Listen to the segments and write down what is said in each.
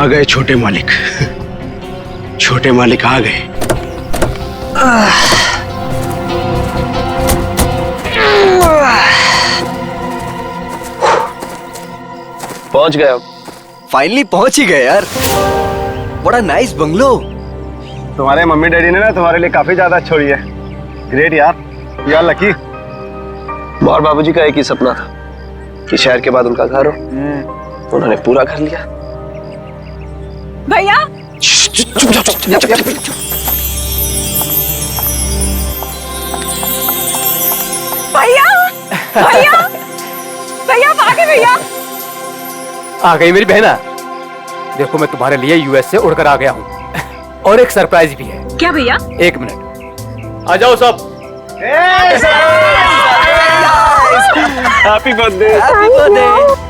गए छोटे मालिक। छोटे मालिक आ गए। पहुंच गए अब। फाइनली पहुंच ही गए यार। बड़ा नाइस बंगलो। तुम्हारे मम्मी डैडी ने ना तुम्हारे लिए काफी ज्यादा छोड़ी है। ग्रेट यार, यार लकी। और बाबूजी का एक ही सपना था कि शहर के बाद उनका घर हो। उन्होंने पूरा कर लिया। भैया भैया भैया भैया भागे भैया। आ गई मेरी बहना। देखो मैं तुम्हारे लिए यूएस से उड़कर आ गया हूँ और एक सरप्राइज भी है। क्या भैया? एक मिनट, आ जाओ सब। Happy birthday. Happy birthday.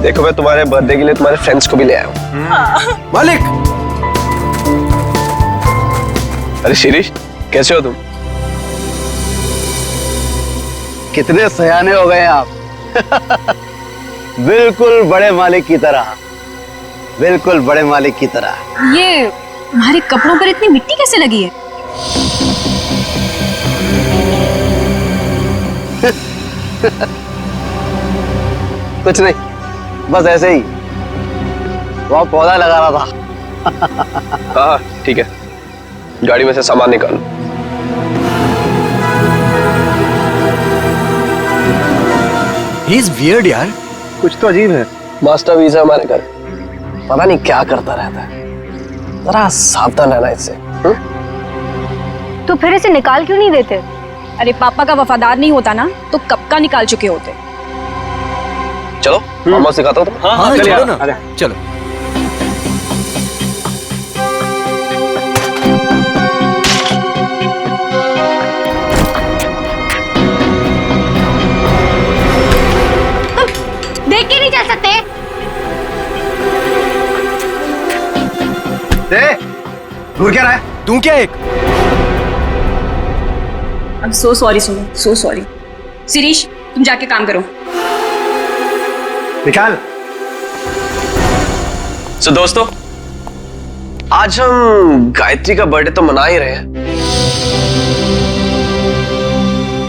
देखो मैं तुम्हारे बर्थडे के लिए तुम्हारे फ्रेंड्स को भी ले आया हूँ। मालिक। अरे शिरीष, कैसे हो तुम? कितने सयाने हो गए आप। बिल्कुल बड़े मालिक की तरह, बिल्कुल बड़े मालिक की तरह। ये तुम्हारे कपड़ों पर इतनी मिट्टी कैसे लगी है? कुछ नहीं, बस ऐसे ही वहाँ पौधा लगा रहा था। हाँ ठीक है, गाड़ी में से सामान निकालो। ही इज वियर्ड यार। कुछ तो अजीब है। मास्टर वीजा हमारे घर, पता नहीं क्या करता रहता है। जरा सावधान रहना इससे। तो फिर इसे निकाल क्यों नहीं देते? अरे पापा का वफादार नहीं होता ना तो कब का निकाल चुके होते। चलो मामा सिखाता हूँ। हाँ चलिए, चलो ना, अरे। चलो। देख के नहीं चल सकते? दूर क्या रहा है? तू क्या एक अब सो सॉरी सुनो, सो सॉरी। शिरीष तुम जाके काम करो। निकाल। सो दोस्तों, आज हम गायत्री का बर्थडे तो मना ही रहे हैं,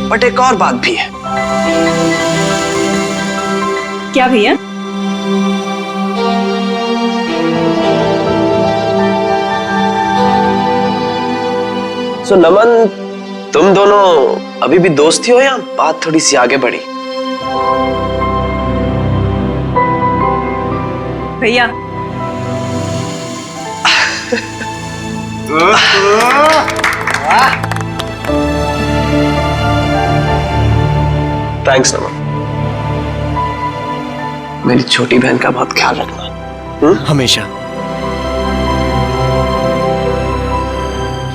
बट एक और बात भी है। क्या भैया? सो नमन, तुम दोनों अभी भी दोस्त ही हो या बात थोड़ी सी आगे बढ़ी? भैया थैंक्स नमन। मेरी छोटी बहन का बहुत ख्याल रखना। हमेशा।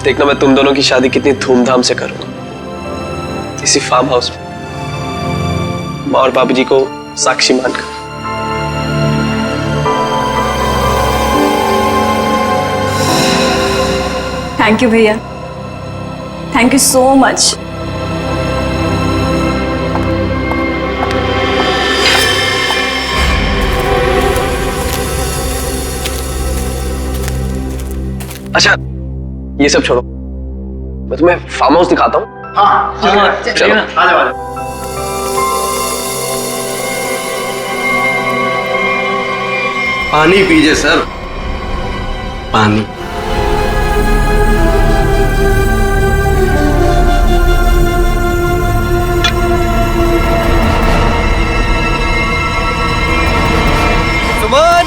देखना मैं तुम दोनों की शादी कितनी धूमधाम से करूंगा, इसी फार्म हाउस में, माँ और बाबूजी को साक्षी मानकर। थैंक यू भैया, थैंक यू सो मच। अच्छा ये सब छोड़ो, मैं तुम्हें फार्म हाउस दिखाता हूँ। हाँ चलो। आ जाओ। पानी पीजिए सर, पानी। सुमन,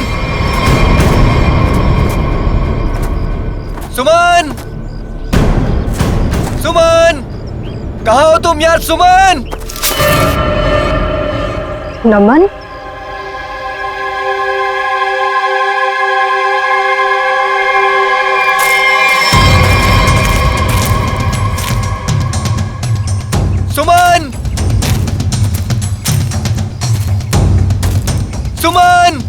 सुमन, सुमन, कहाँ हो तुम यार? सुमन। नमन, सुमन, सुमन।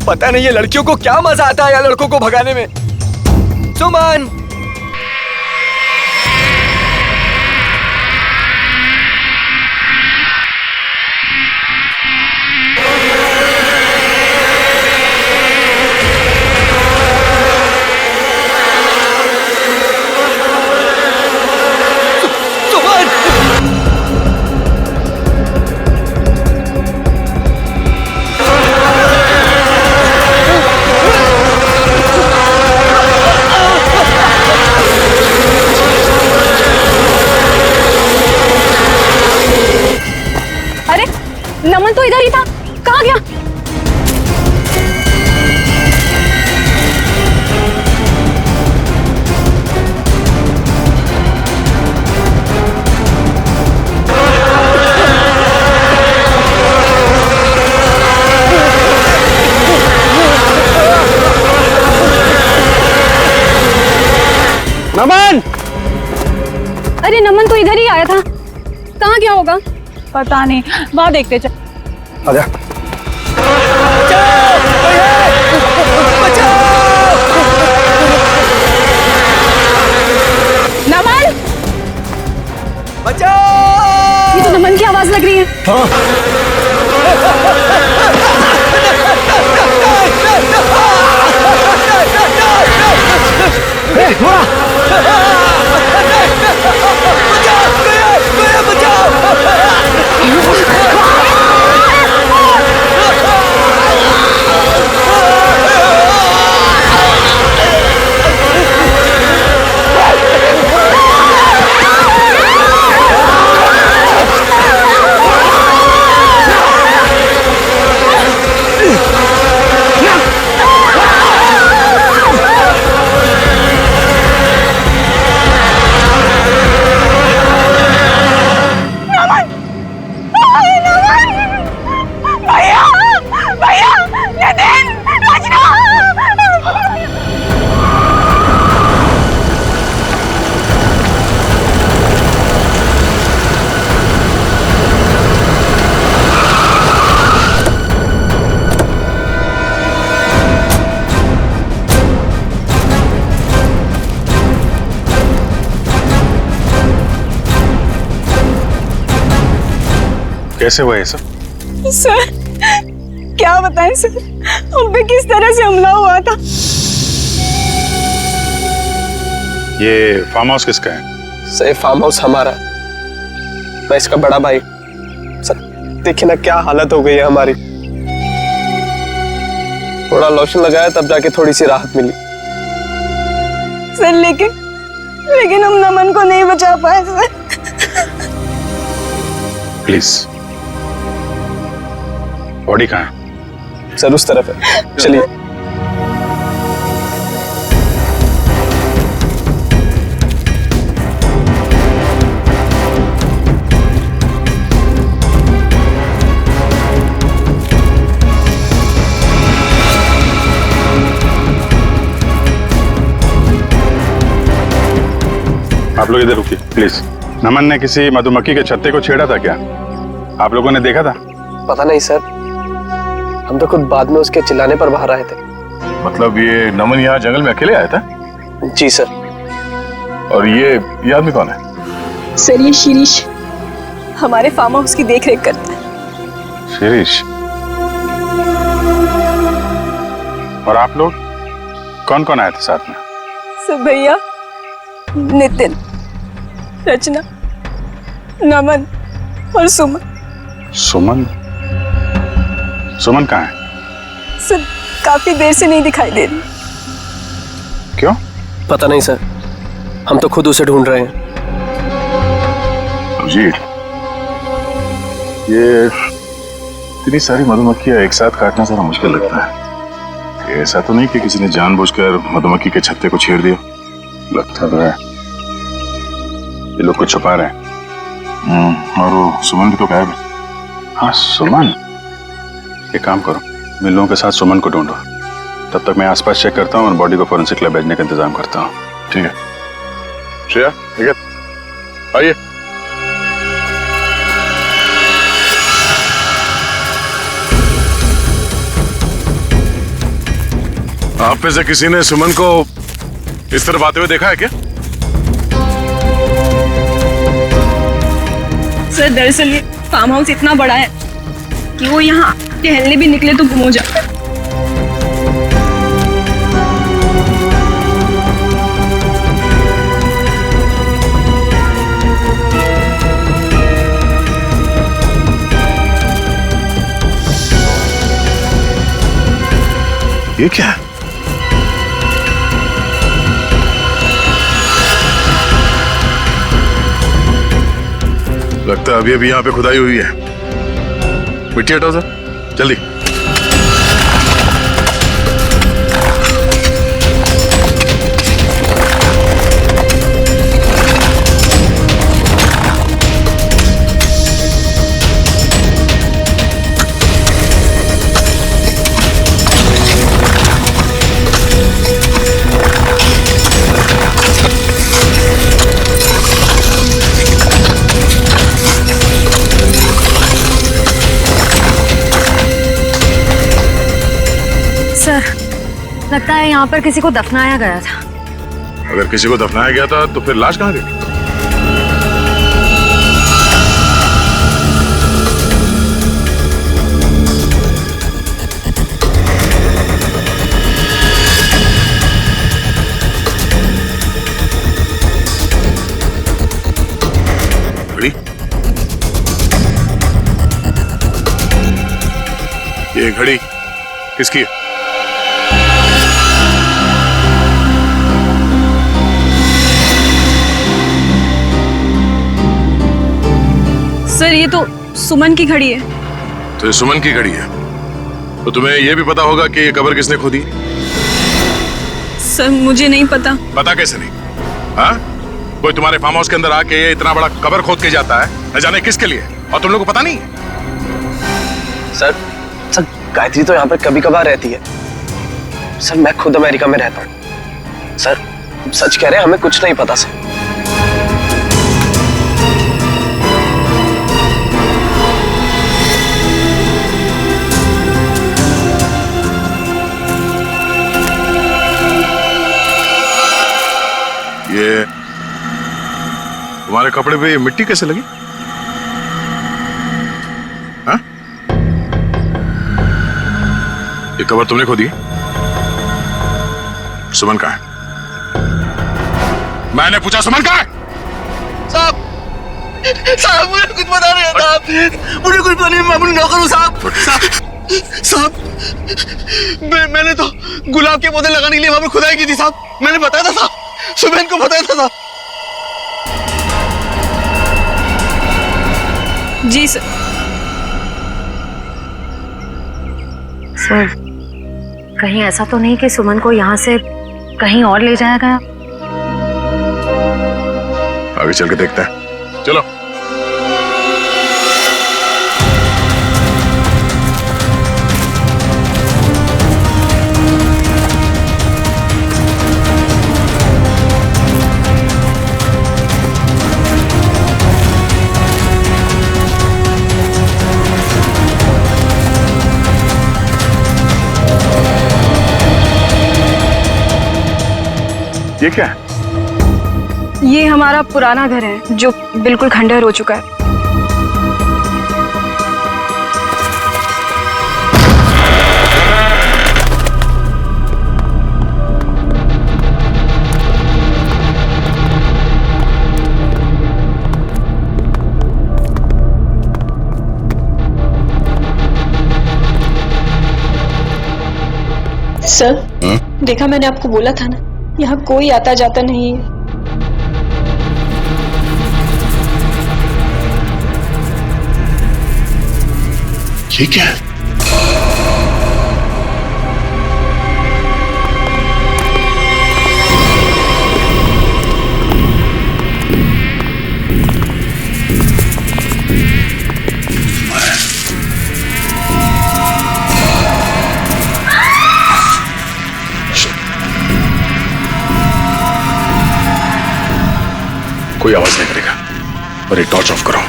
पता नहीं ये लड़कियों को क्या मजा आता है यार लड़कों को भगाने में। सुमन नमन तो इधर ही था, कहाँ गया? नमन! अरे नमन तो इधर ही आया था, कहाँ गया होगा? पता नहीं, वहां देखते चल। आजा। नमन, बचाओ! ये तो नमन की आवाज लग रही है। कैसे हुआ ये सब? सर क्या बताएं सर, हम पे किस तरह से हमला हुआ था। ये फार्म हाउस किसका है? सर फार्म हाउस हमारा, मैं इसका बड़ा भाई। सर देखिए ना क्या हालत हो गई है हमारी। थोड़ा लोशन लगाया तब जाके थोड़ी सी राहत मिली। सर लेकिन हम नमन को नहीं बचा पाए सर। प्लीज, बॉडी कहाँ है? सर उस तरफ है, चलिए। आप लोग इधर रुकिए प्लीज। नमन ने किसी मधुमक्खी के छत्ते को छेड़ा था क्या? आप लोगों ने देखा था? पता नहीं सर, हम तो खुद बाद में उसके चिल्लाने पर बाहर आए थे। मतलब ये नमन यहाँ जंगल में अकेले आया था? जी सर। और ये आदमी कौन है? सर ये शिरीष हमारे फार्म हाउस की देखरेख करता है। शिरीष? और आप लोग कौन कौन आए थे साथ में? सर भैया, नितिन, रचना, नमन और सुमन। सुमन? सुमन कहाँ है? सर काफी देर से नहीं दिखाई दे रही। क्यों? पता नहीं सर, हम तो खुद उसे ढूंढ रहे हैं। जी, ये इतनी सारी मधुमक्खियां एक साथ काटना जरा मुश्किल लगता है। ऐसा तो नहीं कि किसी ने जानबूझकर मधुमक्खी के छत्ते को छेड़ दिया। लगता तो है ये लोग कुछ छुपा रहे हैं। और वो सुमन भी तो गायब है। हाँ सुमन, एक काम करो, मैं लोगों के साथ सुमन को ढूंढो, तब तक मैं आसपास चेक करता हूँ और बॉडी को फोरेंसिक लैब भेजने का इंतजाम करता हूँ। ठीक है श्रेया, ठीक है, आइए। आप में से किसी ने सुमन को इस तरफ आते हुए देखा है क्या? सर दरअसल ये फार्म हाउस इतना बड़ा है कि वो यहाँ टहलने भी निकले तो गुम हो जाता है। ये क्या है? लगता है अभी अभी यहाँ पे खुदाई हुई है। मिट्टी हटाओ सर, जल्दी। सर, लगता है यहाँ पर किसी को दफनाया गया था। अगर किसी को दफनाया गया था तो फिर लाश कहाँ गई? घड़ी? ये घड़ी किसकी है? सर ये तो सुमन की घड़ी है। तो ये सुमन की घड़ी है, तो तुम्हें यह भी पता होगा कि ये कब्र किसने खोदी? सर मुझे नहीं पता। पता कैसे नहीं? हाँ, कोई तुम्हारे फार्म हाउस के अंदर आके इतना बड़ा कब्र खोद के जाता है, न जाने किसके लिए, और तुम लोग को पता नहीं? सर गायत्री तो यहाँ पर कभी कभार रहती है। सर मैं खुद अमेरिका में रहता हूँ। सर सच कह रहे हैं, हमें कुछ नहीं पता सर। ये तुम्हारे कपड़े पे ये मिट्टी कैसे लगी? हाँ? ये कब्र तुमने खोदी? सुमन कहाँ है? मैंने पूछा सुमन कहाँ है? साहब मुझे कुछ पता नहीं है साहब, मुझे कुछ पता नहीं, मैं अपनी नौकर हूँ साहब। साहब मैंने तो गुलाब के पौधे लगाने के लिए वहां पर खुदाई की थी साहब, मैंने बताया था साहब, सुबह को बताया था साहब। जी सर। सर, कहीं ऐसा तो नहीं कि सुमन को यहाँ से कहीं और ले जाया गया? आगे चल के देखते हैं, चलो। ये क्या है? ये हमारा पुराना घर है जो बिल्कुल खंडहर हो चुका है। सर, देखा मैंने आपको बोला था ना, यहाँ कोई आता जाता नहीं है। ये क्या है? कोई आवाज नहीं करेगा, और ये टॉर्च ऑफ करो।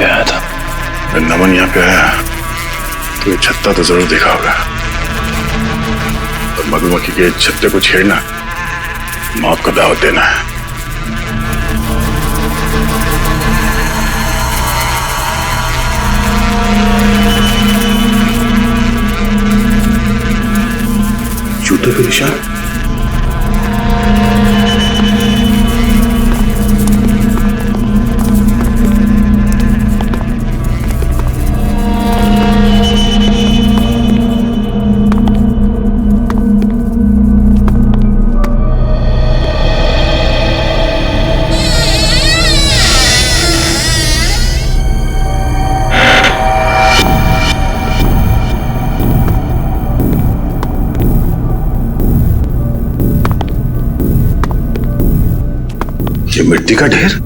पे आया था? नमन यहाँ पे आया तो ये छत्ता तो जरूर देखा होगा। और मधुमक्खी के छत्ते को छेड़ना मौत को दावत देना है। जूते पे निशान। ये मिट्टी का ढेर।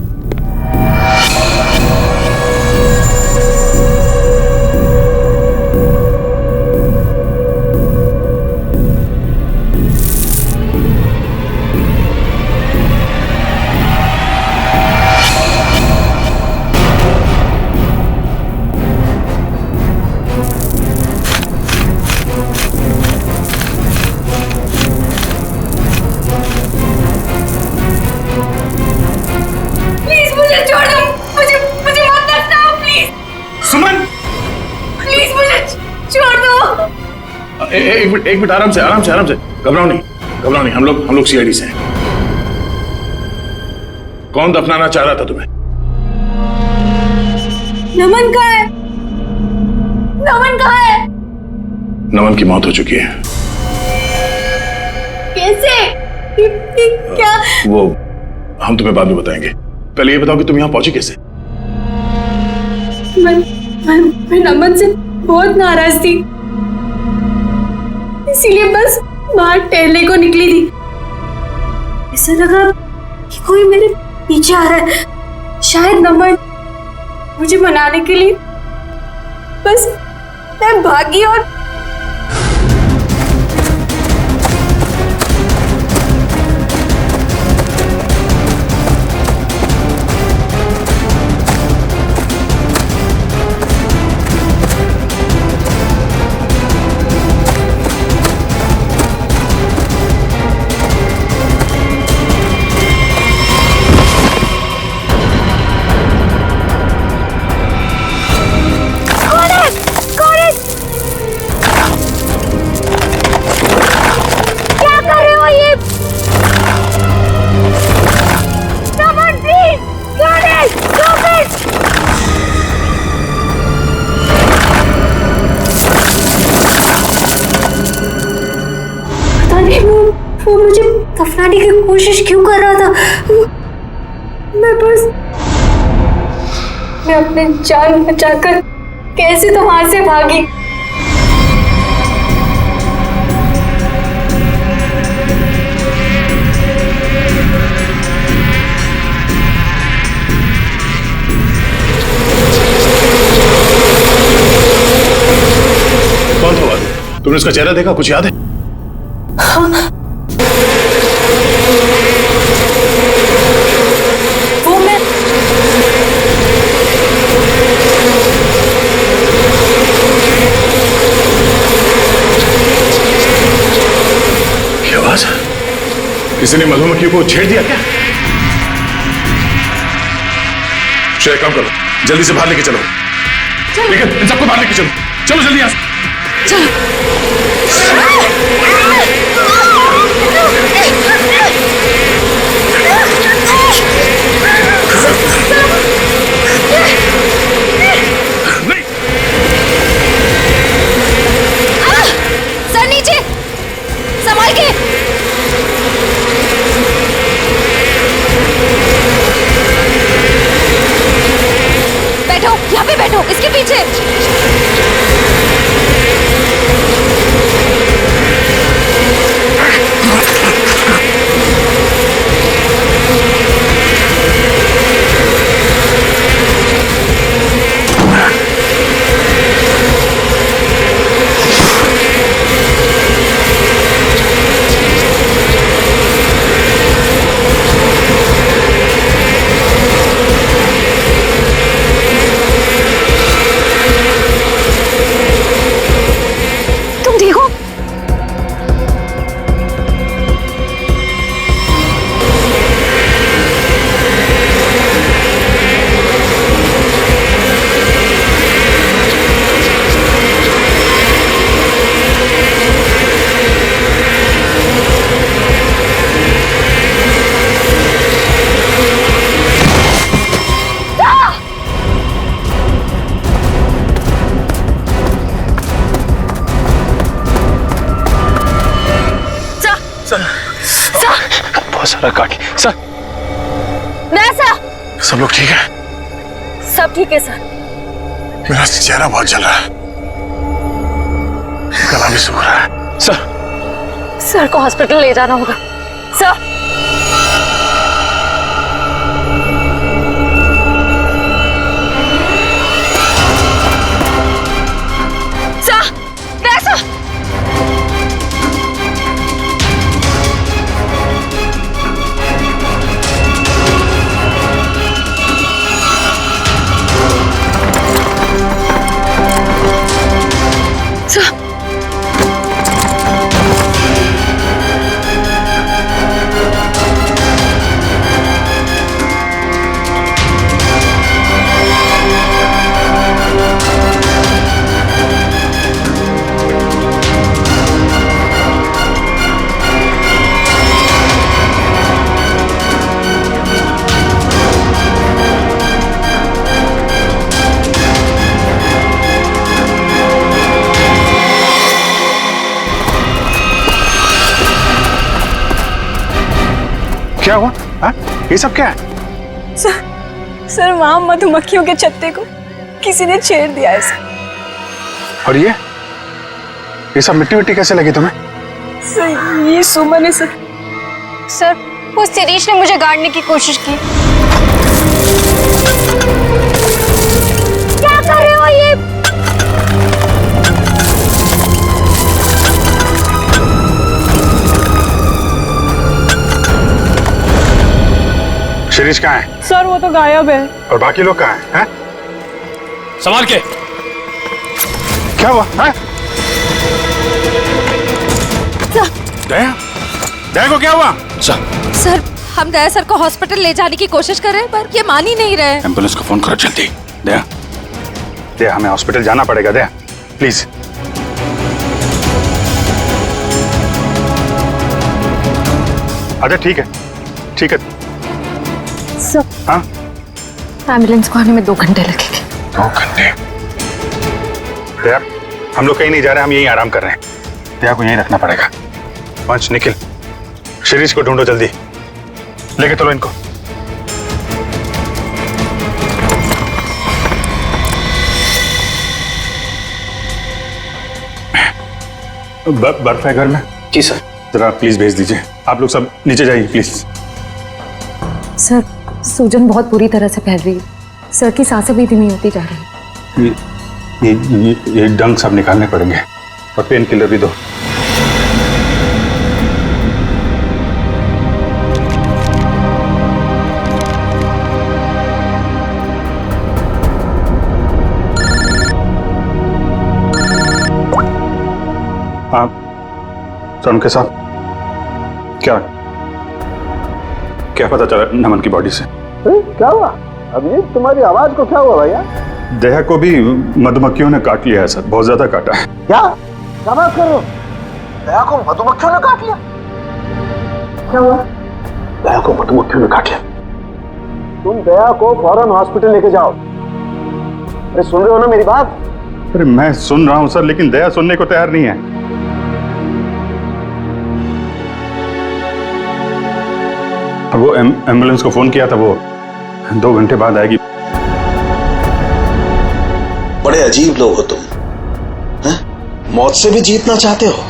एक मिनट आराम से घबराओ नहीं हम लोग सीआईडी से हैं। कौन दफनाना चाह रहा था तुम्हें? नमन कहाँ है? नमन कहाँ है? नमन की मौत हो चुकी है। कैसे? क्या? वो हम तुम्हें बाद में बताएंगे। पहले ये बताओ कि तुम यहाँ पहुंची कैसे? मैं नमन से बहुत नाराज थी, इसीलिए बस बाहर टहलने को निकली थी। ऐसा लगा कि कोई मेरे पीछे आ रहा है, शायद नमन मुझे मनाने के लिए। बस मैं भागी और वो मुझे दफनाने की कोशिश क्यों कर रहा था? मैं अपने जान बचाकर कैसे तो वहां से भागी। कौन था? तुमने उसका चेहरा देखा? कुछ याद है? हाँ। वो मैं क्या आवाज है? किसी ने मधुमक्खी को छेड़ दिया क्या? शेर, काम करो, जल्दी से बाहर लेके चलो। लेकिन इन सबको बाहर लेके चलो। चलो जल्दी यहाँ से। सर नीचे, संभाल के। बैठो, यहाँ पे बैठो, इसके पीछे। बहुत सारा काट लिया सर। वैसा सब लोग ठीक है? सब ठीक है सर। मेरा चेहरा बहुत जल रहा है, गला भी सूख रहा है। सर को हॉस्पिटल ले जाना होगा सर। सर वैसा क्या हुआ? हाँ? ये सब क्या है? सर वहां मधुमक्खियों के छत्ते को किसी ने छेड़ दिया है सर। और ये सब मिट्टी मिट्टी कैसे लगी तुम्हें? सर ये सुमन है सर। सर उस शिरीष ने मुझे गाड़ने की कोशिश की। क्या कर रहे हो ये? शिरीष कहाँ है? सर वो तो गायब है। और बाकी लोग कहाँ हैं? हैं? संभाल के। क्या हुआ? हैं? दया? दया को क्या हुआ? सर हम दया सर को हॉस्पिटल ले जाने की कोशिश कर रहे हैं पर ये मान ही नहीं रहे। एम्बुलेंस को फोन करो जल्दी। दया, दया हमें हॉस्पिटल जाना पड़ेगा। दया प्लीज। अच्छा ठीक है, ठीक है। सर हाँ? एम्बुलेंस को आने में 2 घंटे लगेंगे। 2 घंटे? दया हम लोग कहीं नहीं जा रहे, हम यहीं आराम कर रहे हैं। दया को यहीं रखना पड़ेगा। पंच निखिल, शिरीष को ढूंढो जल्दी, लेके चलो इनको। बर्फ है घर में? जी सर। जरा प्लीज भेज दीजिए। आप लोग सब नीचे जाइए प्लीज। सर सूजन बहुत बुरी तरह से फैल रही है। सर की सांसें भी धीमी होती जा रही है। ये डंक सब निकालने पड़ेंगे और पेन किलर भी दो। आप सर के साथ क्या पता चला नमन की बॉडी से? क्या हुआ अभिजीत? तुम्हारी आवाज को क्या हुआ भैया? दया को भी मधुमक्खियों ने काट लिया है सर, बहुत ज्यादा काटा है। क्या बात कर रहे हो? दया को मधुमक्खियों ने काट लिया? क्या हुआ? दया को मधुमक्खियों ने काट लिया। तुम दया को फौरन हॉस्पिटल लेके जाओ। अरे सुन रहे हो ना मेरी बात? अरे मैं सुन रहा हूं सर, लेकिन दया सुनने को तैयार नहीं है। वो एम्बुलेंस को फोन किया था, वो 2 घंटे बाद आएगी। बड़े अजीब लोग हो तुम, हैं? मौत से भी जीतना चाहते हो।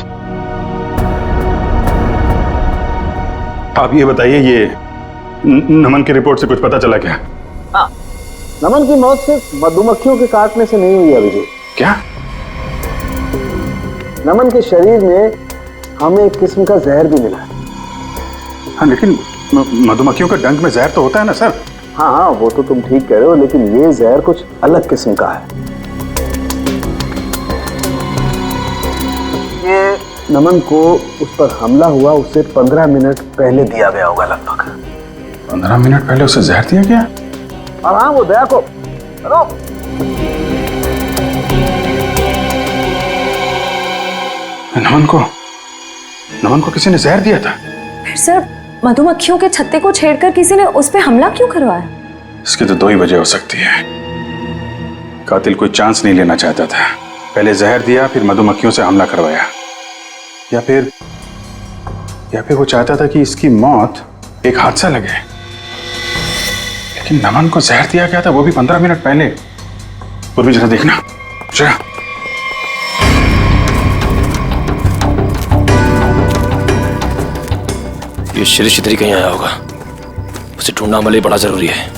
आप ये बताइए, ये नमन की रिपोर्ट से कुछ पता चला क्या? नमन की मौत सिर्फ मधुमक्खियों के काटने से नहीं हुई अभिजीत। क्या? नमन के शरीर में हमें एक किस्म का जहर भी मिला है। हाँ लेकिन मधुमक्खियों का डंक में जहर तो होता है ना सर? हाँ वो तो तुम ठीक कह रहे हो, लेकिन ये जहर कुछ अलग किस्म का है। ये नमन को उस पर हमला हुआ उससे 15 मिनट पहले दिया गया होगा लगभग। 15 मिनट पहले उसे जहर दिया गया? और हाँ वो दया को नमन को किसी ने जहर दिया था? फिर सर मधुमक्खियों के छत्ते को छेड़कर किसी ने उस पे हमला क्यों करवाया? इसकी तो 2 ही वजह हो सकती है। कातिल कोई चांस नहीं लेना चाहता था, पहले जहर दिया फिर मधुमक्खियों से हमला करवाया, या फिर वो चाहता था कि इसकी मौत एक हादसा लगे, लेकिन नमन को जहर दिया गया था, वो भी 15 मिनट पहले। पूर्वी जरा देखना जरा। ये शिरीष इधर ही कहीं आया होगा, उसे ढूंढना हमारे लिए बड़ा जरूरी है।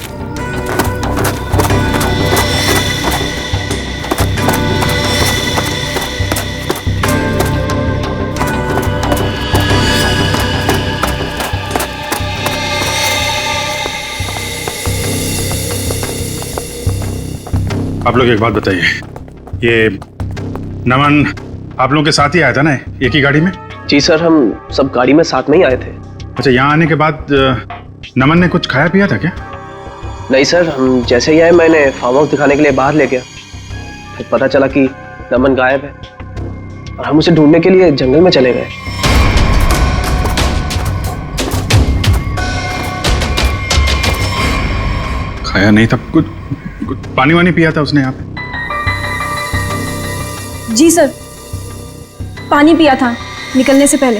आप लोग एक बात बताइए, ये नमन आप लोगों के साथ ही आया था ना, एक ही गाड़ी में? जी सर, हम सब गाड़ी में साथ में ही आए थे। अच्छा, यहाँ आने के बाद नमन ने कुछ खाया पिया था क्या? नहीं सर, हम जैसे ही आए मैंने फार्म हाउस दिखाने के लिए बाहर ले गया, फिर पता चला कि नमन गायब है और हम उसे ढूंढने के लिए जंगल में चले गए। खाया नहीं था, कुछ पानी वानी पिया था उसने यहाँ पे? जी सर, पानी पिया था निकलने से पहले।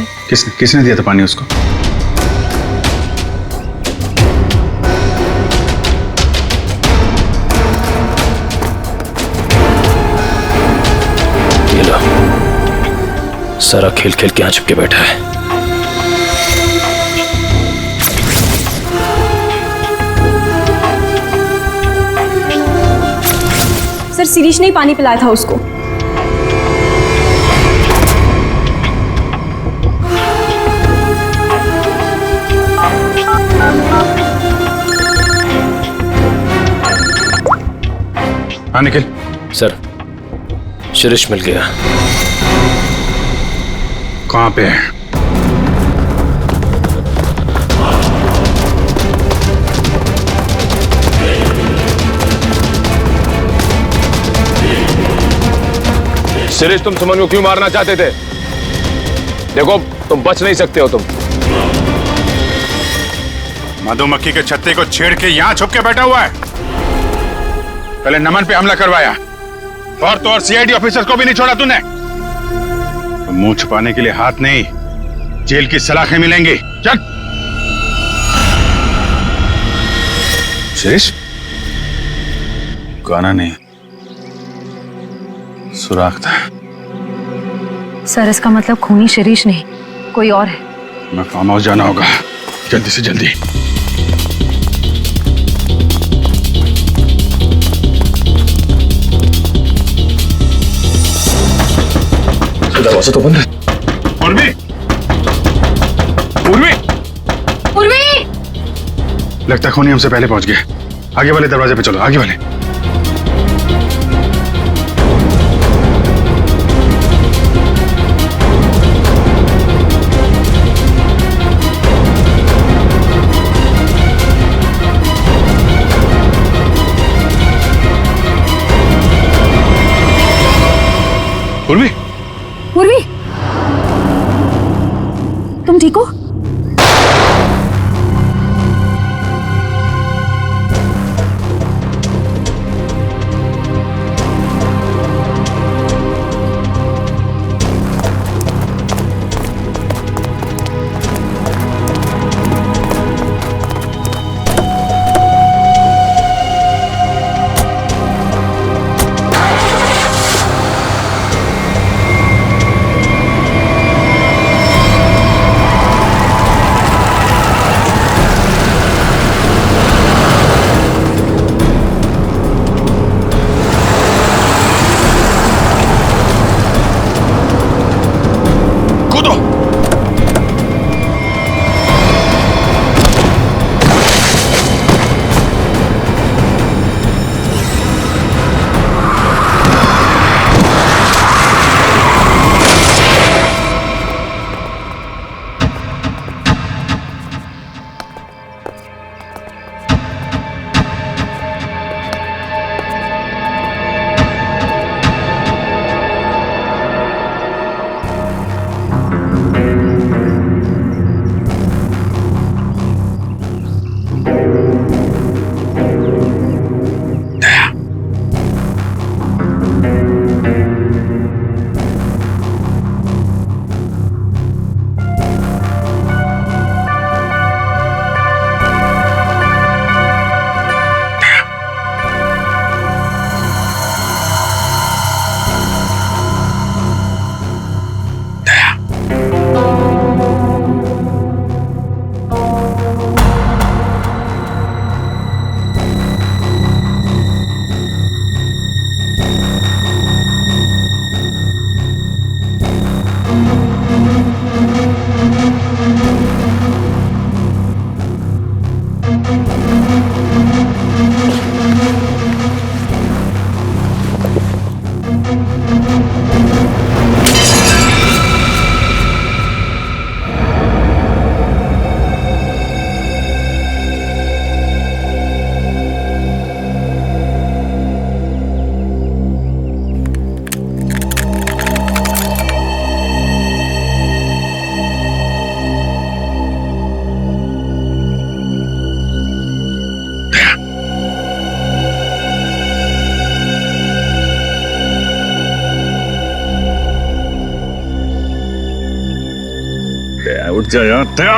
किसने दिया था पानी उसको? ये लो, सारा खेल खेल के यहाँ छुप के बैठा है। सर, शिरीष ने ही पानी पिलाया था उसको। हाँ निखिल। सर, शिरीष मिल गया। कहाँ पे है? शिरीष, तुम सुमन को क्यों मारना चाहते थे? देखो, तुम बच नहीं सकते हो। तुम मधुमक्खी के छत्ते को छेड़ के यहाँ छुप के बैठा हुआ है। पहले नमन पे हमला करवाया और तो और सीआईडी ऑफिसर को भी नहीं छोड़ा तूने। तो मुंह छुपाने के लिए हाथ नहीं, जेल की सलाखें मिलेंगी। चल। शिरीष, गाना नहीं, सुराग था। सर, इसका मतलब खूनी शिरीष नहीं, कोई और है। मैं फार्म हाउस जाना होगा, जल्दी से जल्दी। दरवाजा तो बंद है। पूर्वी, पूर्वी, पूर्वी! लगता है खूनी हमसे पहले पहुंच गया। आगे वाले दरवाजे पे चलो, आगे वाले। पूर्वी, पूर्वी, तुम ठीक हो? जा यार, दया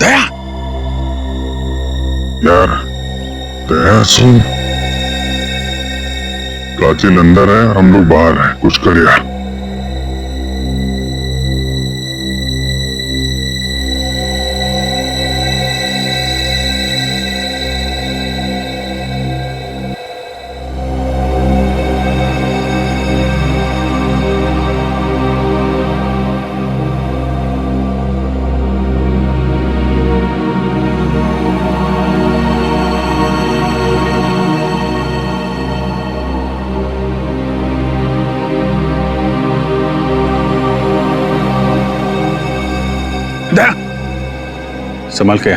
दया यार, दया सुन, प्राचीन अंदर है, हम लोग बाहर हैं, कुछ कर यार। संभल के।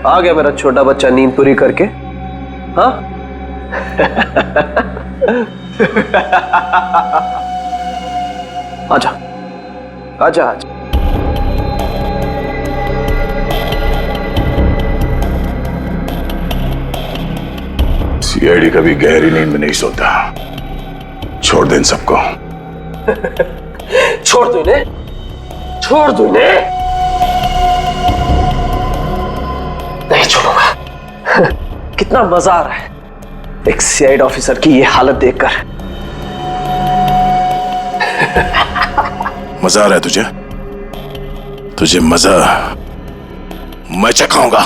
आ गया मेरा छोटा बच्चा नींद पूरी करके। हाँ आजा आजा आजा। सीआईडी कभी गहरी नींद में नहीं सोता। छोड़ दे इन सबको। छोड़ दो इन्हें, छोड़ दो इन्हें। नहीं छोड़ूंगा। कितना मजा आ रहा है एक सीआईडी ऑफिसर की ये हालत देखकर। मजा आ रहा है तुझे? तुझे मजा मैं चखाऊंगा।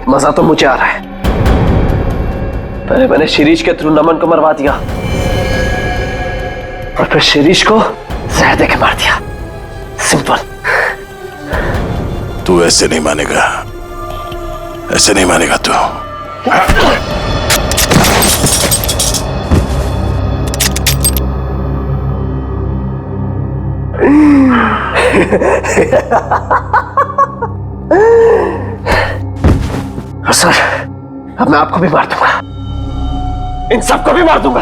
मजा तो मुझे आ रहा है। पहले मैंने शिरीष के थ्रू नमन को मरवा दिया और फिर शिरीष को जहर देके मार दिया। सिंपल। तू ऐसे नहीं मानेगा, ऐसे नहीं मानेगा तू। सर, अब मैं आपको भी मार दूंगा, इन सबको भी मार दूंगा।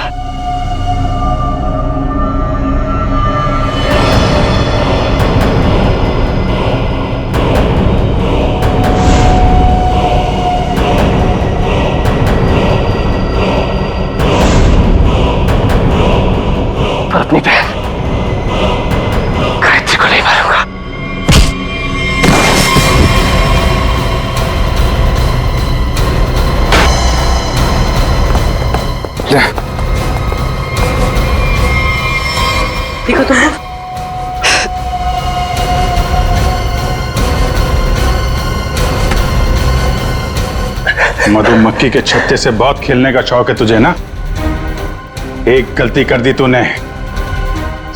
पर अपनी बहन गायत्री को नहीं मारूंगा। देखो तुम लोग, मधुमक्खी के छत्ते से बहुत खेलने का शौक है तुझे ना? एक गलती कर दी तूने,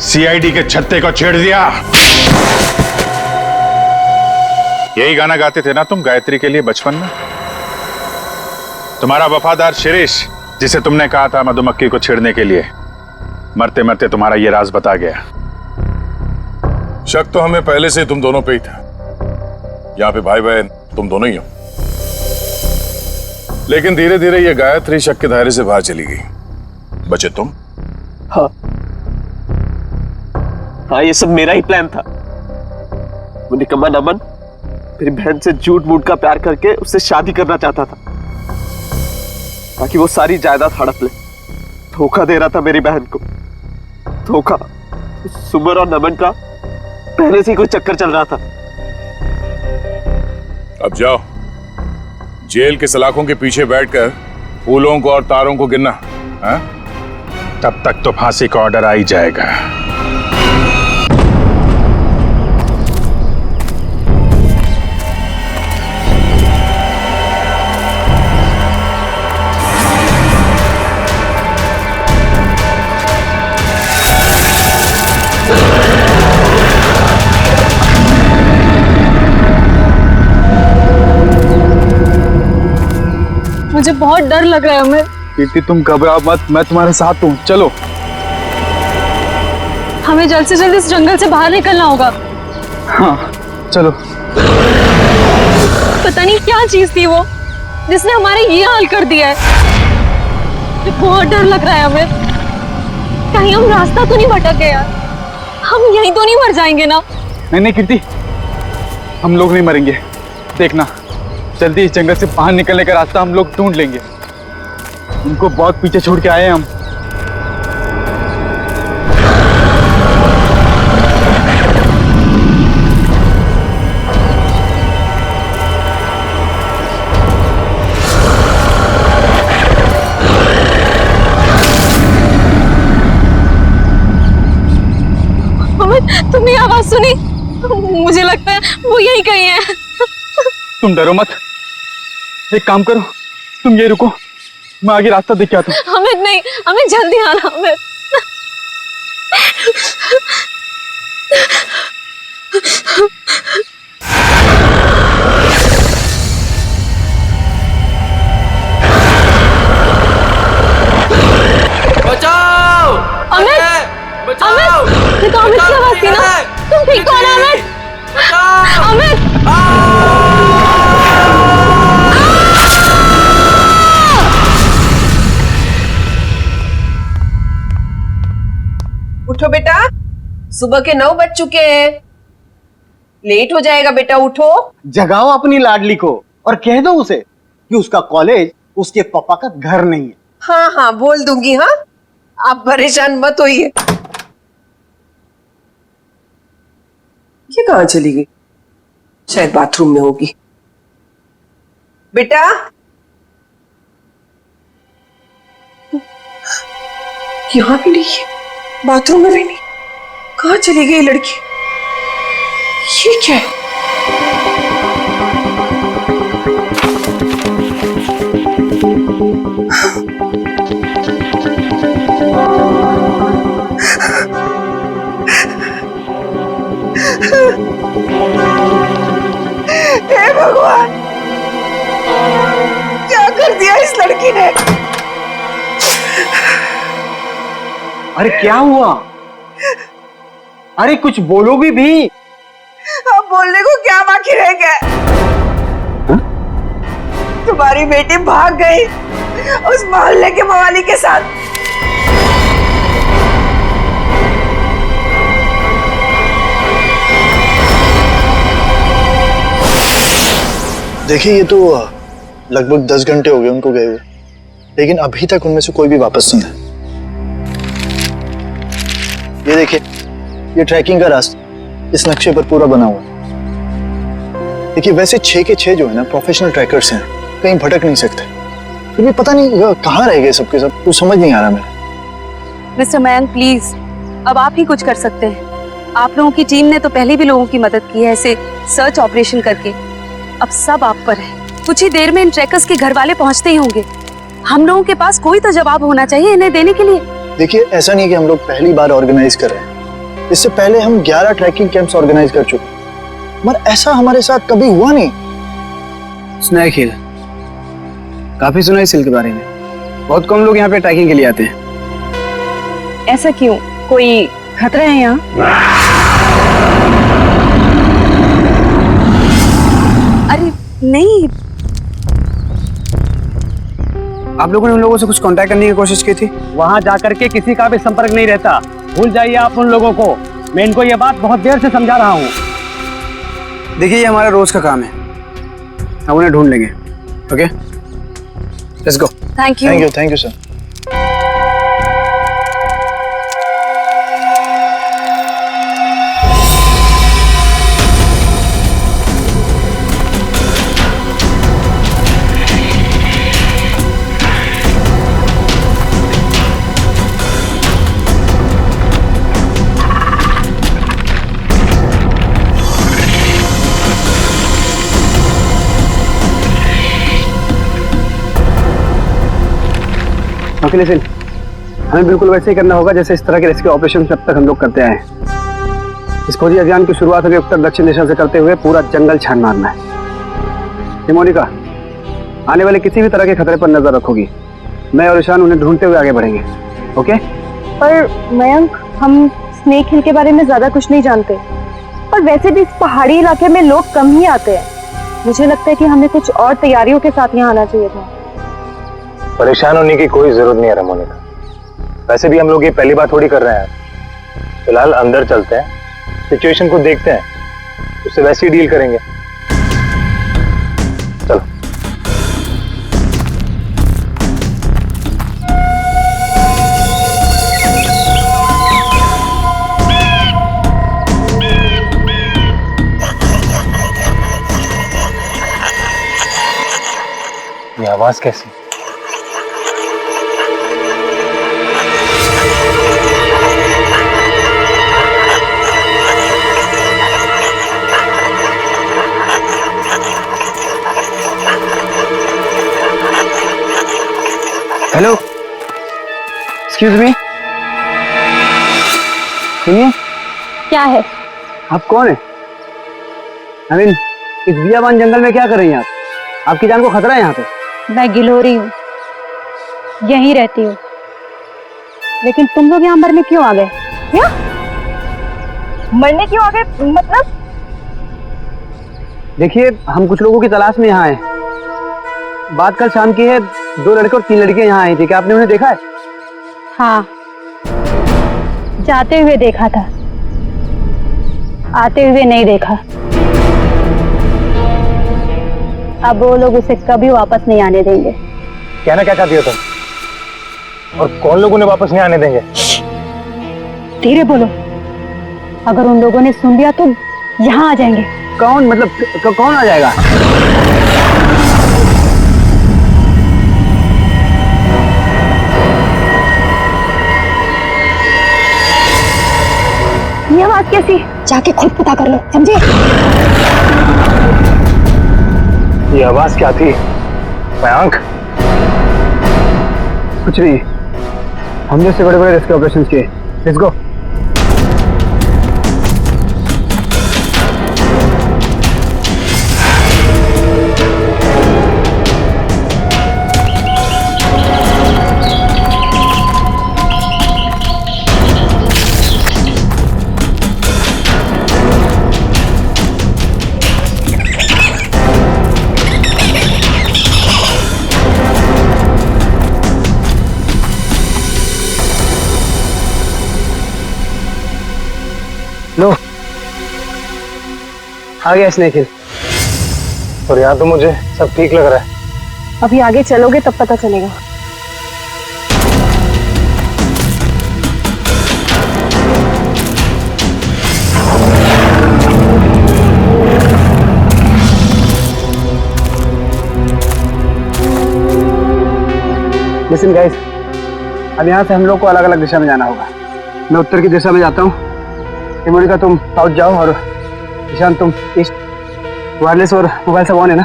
सीआईडी के छत्ते को छेड़ दिया। यही गाना गाते थे ना तुम गायत्री के लिए बचपन में? तुम्हारा वफादार शिरीष, जिसे तुमने कहा था मधुमक्खी को छेड़ने के लिए, मरते मरते तुम्हारा ये राज बता गया। शक तो हमें पहले से तुम दोनों पे ही था। यहाँ पे भाई बहन तुम दोनों ही हो। लेकिन धीरे धीरे ये गायत्री शक के दायरे से बाहर चली गई। बचे तुम। हाँ हाँ, ये सब मेरा ही प्लान था। वो निकम्मा नमन मेरी बहन से झूठ मूठ का प्यार करके उससे शादी करना चाहता था ताकि वो सारी जायदाद हड़प ले। धोखा दे रहा था मेरी बहन को। धोखा। सुमर और नमन का पहले से ही कोई चक्कर चल रहा था। अब जाओ, जेल के सलाखों के पीछे बैठकर फूलों को और तारों को गिनना। हाँ? तब तक तो फांसी का ऑर्डर आ ही जाएगा। मुझे बहुत डर लग रहा है अमित। कीर्ति तुम घबराओ मत, मैं तुम्हारे साथ हूँ। चलो हमें जल्द से जल्द इस जंगल से बाहर निकलना होगा। हाँ चलो। पता नहीं क्या चीज थी वो जिसने हमारे ये हाल कर दिया है। मुझे बहुत डर लग रहा है अमित। कहीं हम रास्ता तो नहीं भटक गए यार? हम यहीं तो नहीं मर जाएंगे ना? नहीं नहीं कीर्ति, हम लोग नहीं मरेंगे। देखना, जल्दी इस जंगल से बाहर निकलने का रास्ता हम लोग ढूंढ लेंगे। उनको बहुत पीछे छोड़ के आए हैं हम। तुमने आवाज सुनी? मुझे लगता है वो यहीं कहीं है। तुम डरो मत, एक काम करो, तुम ये रुको, मैं आगे रास्ता देख के आता हूँ। अमित नहीं, अमित जल्दी आना अमित। बचाओ! अमित! बचाओ! अमित! ये तो अमित की आवाज थी ना? तुम ठीक हो ना अमित? अमित! उठो बेटा, सुबह के 9 बज चुके हैं। लेट हो जाएगा बेटा, उठो। जगाओ अपनी लाडली को और कह दो उसे कि उसका कॉलेज उसके पापा का घर नहीं है। हाँ हाँ बोल दूंगी। हाँ, आप परेशान मत होइए। ये कहाँ चली गई? शायद बाथरूम में होगी। बेटा, यहाँ भी नहीं है, बाथरूम में भी नहीं। कहाँ चली गई लड़की? ये क्या है? हे भगवान, क्या कर दिया इस लड़की ने? अरे क्या हुआ? अरे कुछ बोलो भी। अब बोलने को क्या बाकी रह गया? तुम्हारी बेटी भाग गई उस मोहल्ले के मवाली के साथ। देखिए, ये तो लगभग 10 घंटे हो गए उनको गए हुए, लेकिन अभी तक उनमें से कोई भी वापस नहीं आया। ये देखिए, ये ट्रैकिंग का रास्ता इस नक्शे पर पूरा बना हुआ है। देखिए, वैसे 6 के 6 जो है ना प्रोफेशनल ट्रैकर्स हैं, कहीं भटक नहीं सकते। फिर भी पता नहीं कहाँ रह गए सबके सब, कुछ समझ नहीं आ रहा मेरा। मिस्टर मयंक प्लीज, अब आप ही कुछ कर सकते हैं। आप लोगों की टीम ने तो पहले भी लोगों की मदद की है ऐसे सर्च ऑपरेशन करके। अब सब आप पर है। कुछ ही देर में इन ट्रैकर्स के घर वाले पहुंचते ही होंगे। हम लोगों के पास कोई तो जवाब होना चाहिए इन्हें देने के लिए। देखिए, ऐसा नहीं कि हम लोग पहली बार ऑर्गेनाइज कर रहे हैं। इससे पहले हम 11 ट्रैकिंग कैंप्स ऑर्गेनाइज कर चुके हैं, मगर ऐसा हमारे साथ कभी हुआ नहीं। स्नैक काफी सुना है सिल के बारे में। बहुत कम लोग यहाँ पे ट्रैकिंग के लिए आते हैं। ऐसा क्यों? कोई खतरा है यहाँ? अरे नहीं, आप लोगों ने उन लोगों से कुछ कांटेक्ट करने की कोशिश की थी? वहां जाकर के किसी का भी संपर्क नहीं रहता। भूल जाइए आप उन लोगों को। मैं इनको ये बात बहुत देर से समझा रहा हूँ। देखिए, ये हमारा रोज का काम है, हम उन्हें ढूंढ लेंगे। Okay, let's go. Thank you. Thank you sir. फिलिसिन, हमें बिल्कुल वैसे ही करना होगा जैसे इस तरह के रेस्क्यू ऑपरेशन अब तक हम लोग करते आए हैं। इस फौजी अभियान की शुरुआत हमें उत्तर दक्षिण दिशा से करते हुए पूरा जंगल छान मारना है। मोनिका, आने वाले किसी भी तरह के खतरे पर नजर रखोगी। मैं और ईशान उन्हें ढूंढते हुए आगे बढ़ेंगे। ओके? पर मयंक, हम स्नेक हिल के बारे में ज्यादा कुछ नहीं जानते, और वैसे भी इस पहाड़ी इलाके में लोग कम ही आते हैं। मुझे लगता है कि हमें कुछ और तैयारियों के साथ यहाँ आना चाहिए था। परेशान होने की कोई जरूरत नहीं है रमोनिका। वैसे भी हम लोग ये पहली बार थोड़ी कर रहे हैं। फिलहाल अंदर चलते हैं, सिचुएशन को देखते हैं, उससे वैसे ही डील करेंगे। चलो। ये आवाज कैसी? हेलो, एक्सक्यूज मी, सुनिए। क्या है? आप कौन है? आई मीन, इस बियाबान जंगल में क्या कर रही हैं आप? आपकी जान को खतरा है यहाँ पे। मैं गिलोरी हूँ, यहीं रहती हूँ। लेकिन तुम लोग यहाँ मरने क्यों आ गए? क्या मरने क्यों आ गए? मतलब देखिए, हम कुछ लोगों की तलाश में यहाँ आए। बात कल शाम की है, 2 लड़के और 3 लड़कियां यहाँ आई थी। क्या आपने उन्हें देखा है? हाँ, जाते हुए देखा था, आते हुए नहीं देखा। अब वो लोग उसे कभी वापस नहीं आने देंगे। कहना क्या चाहती हो तुम? और कौन लोग उन्हें वापस नहीं आने देंगे? धीरे बोलो, अगर उन लोगों ने सुन लिया तो यहाँ आ जाएंगे। कौन? मतलब कौन आ जाएगा? ये आवाज कैसी? जाके खुद पता कर लो, समझे? ये आवाज क्या थी मयंक? कुछ नहीं, हमने इससे बड़े बड़े रेस्क्यू ऑपरेशंस किए। Let's go. लो, आ गया स्नेक हिल। और यहाँ तो मुझे सब ठीक लग रहा है। अभी आगे चलोगे तब पता चलेगा। लिसन गाइस, अब यहाँ से हम लोग को अलग अलग दिशा में जाना होगा। मैं उत्तर की दिशा में जाता हूँ, मोनिका तुम साउथ जाओ, और ईशान तुम ईस्ट। वायरलेस और मोबाइल सब ऑन है ना?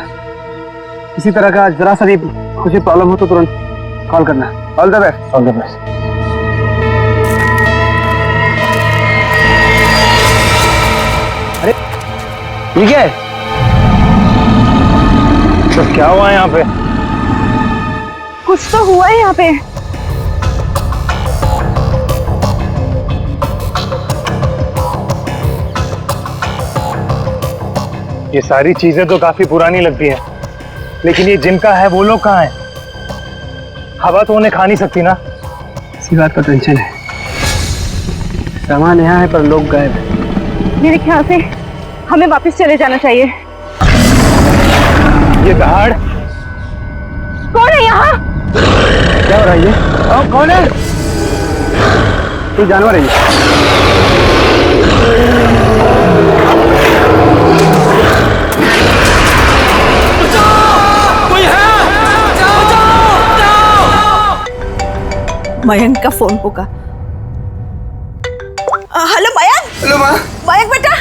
किसी तरह का जरा सा भी कुछ भी प्रॉब्लम हो तो तुरंत कॉल करना। All the best. All the best. अरे ठीक है, तो क्या हुआ यहाँ पे? कुछ तो हुआ है यहाँ पे। ये सारी चीजें तो काफी पुरानी लगती हैं, लेकिन ये जिनका है वो लोग कहाँ हैं? हवा तो उन्हें खा नहीं सकती ना। इसी बात का टेंशन है। सामान यहाँ है पर लोग गायब हैं। मेरे ख्याल से हमें वापस चले जाना चाहिए। ये दहाड़ कौन है यहाँ? क्या हो रहा है ये? कौन है? कोई जानवर है ये? मयंक का फोन होगा। हेलो मयंक। हेलो माँ। मयंक बेटा।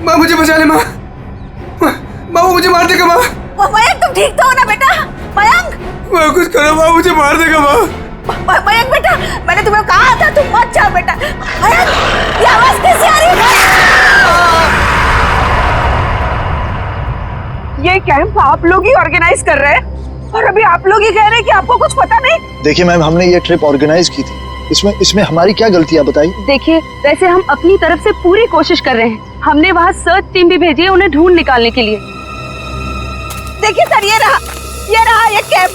माँ मुझे बचा ले माँ। माँ वो मुझे मार देगा माँ। मयंक तुम ठीक तो हो ना बेटा? मयंक। माँ कुछ करो माँ, मुझे मार देगा माँ। मयंक बेटा, मैंने तुम्हें कहा था तुम मत जाओ बेटा। मयंक, ये आवाज कैसे आ रही है? ये कैंप आप लोग ही ऑर्गेनाइज कर रहे हैं और अभी आप लोग ही कह रहे हैं कि आपको कुछ पता नहीं। देखिए मैम, हमने ये ट्रिप ऑर्गेनाइज की थी, इसमें हमारी क्या गलती है बताइए। देखिए, वैसे हम अपनी तरफ से पूरी कोशिश कर रहे हैं। हमने वहाँ सर्च टीम भी भेजी है उन्हें ढूंढ निकालने के लिए। देखिए सर, ये रहा ये कैंप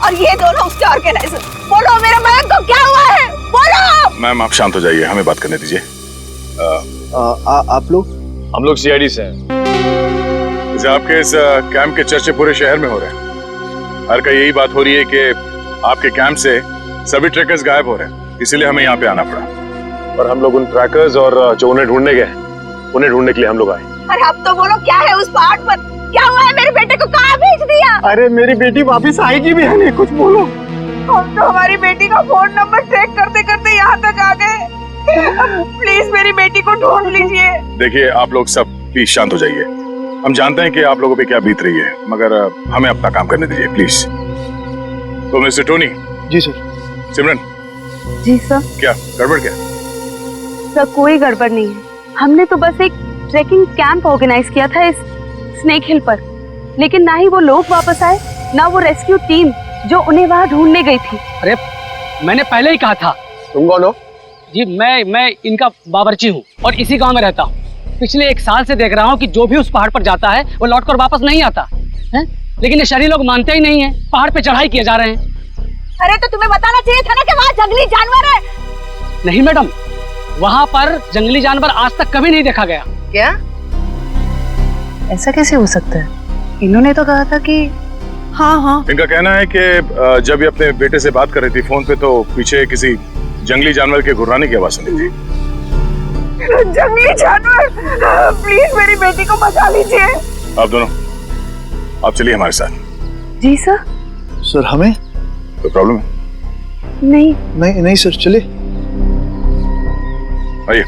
और ये दोनों उसके ऑर्गेनाइजर। बोलो मेरे मयंक को क्या हुआ है, बोलो। मैम आप शांत हो जाइए, हमें बात करने दीजिए। आप लोग? हम लोग सीआईडी से हैं। जैसे आपके इस कैंप के चर्चे पूरे शहर में हो रहे हैं। हर का यही बात हो रही है कि आपके कैंप से सभी ट्रैकर्स गायब हो रहे हैं, इसीलिए हमें यहाँ पे आना पड़ा। और हम लोग उन ट्रैकर्स और जो उन्हें ढूंढने गए, उन्हें ढूंढने के लिए हम लोग आए। अरे अब तो बोलो, क्या है उस पहाड़ पर, क्या हुआ है? मेरे बेटे को कहाँ भेज दिया? अरे मेरी बेटी वापस आएगी भी है नहीं, कुछ बोलो। हम तो हमारी बेटी का फोन नंबर ट्रैक करते करते यहाँ तक आ गए। प्लीज मेरी बेटी को ढूंढ लीजिए। देखिए आप लोग सब प्लीज शांत हो जाइए। हम जानते हैं कि आप लोगों पे क्या बीत रही है, मगर हमें अपना काम करने दीजिए प्लीज। तो मिस्टर टोनी। जी सर। सिमरन। जी सर। क्या गड़बड़ क्या? सर कोई गड़बड़ नहीं है। हमने तो बस एक ट्रैकिंग कैंप ऑर्गेनाइज किया था इस स्नेक हिल पर, लेकिन ना ही वो लोग वापस आए, ना वो रेस्क्यू टीम जो उन्हें वहाँ ढूंढने गई थी। अरे मैंने पहले ही कहा था। तुम कौन हो? जी मैं इनका बावर्ची हूँ और इसी गांव में रहता हूँ। पिछले 1 साल से देख रहा हूँ कि जो भी उस पहाड़ पर जाता है वो लौटकर वापस नहीं आता है, लेकिन ये शहरी लोग मानते ही नहीं है। पहाड़ पे चढ़ाई किए जा रहे हैं। अरे तो तुम्हें बताना चाहिए था ना कि वहाँ जंगली जानवर है। नहीं मैडम, वहाँ पर जंगली जानवर आज तक कभी नहीं देखा गया। क्या? ऐसा कैसे हो सकता है? इन्होंने तो कहा था कि हाँ। इनका कहना है कि जब ये अपने बेटे से बात कर रही थी फोन पे, तो पीछे किसी जंगली जानवर के गुर्राने की आवाज सुनी थी। जंगली जानवर? प्लीज मेरी बेटी को बचा लीजिए। आप दोनों आप चलिए हमारे साथ। जी सर। सर हमें? कोई प्रॉब्लम है? नहीं सर, चलिए। आइए।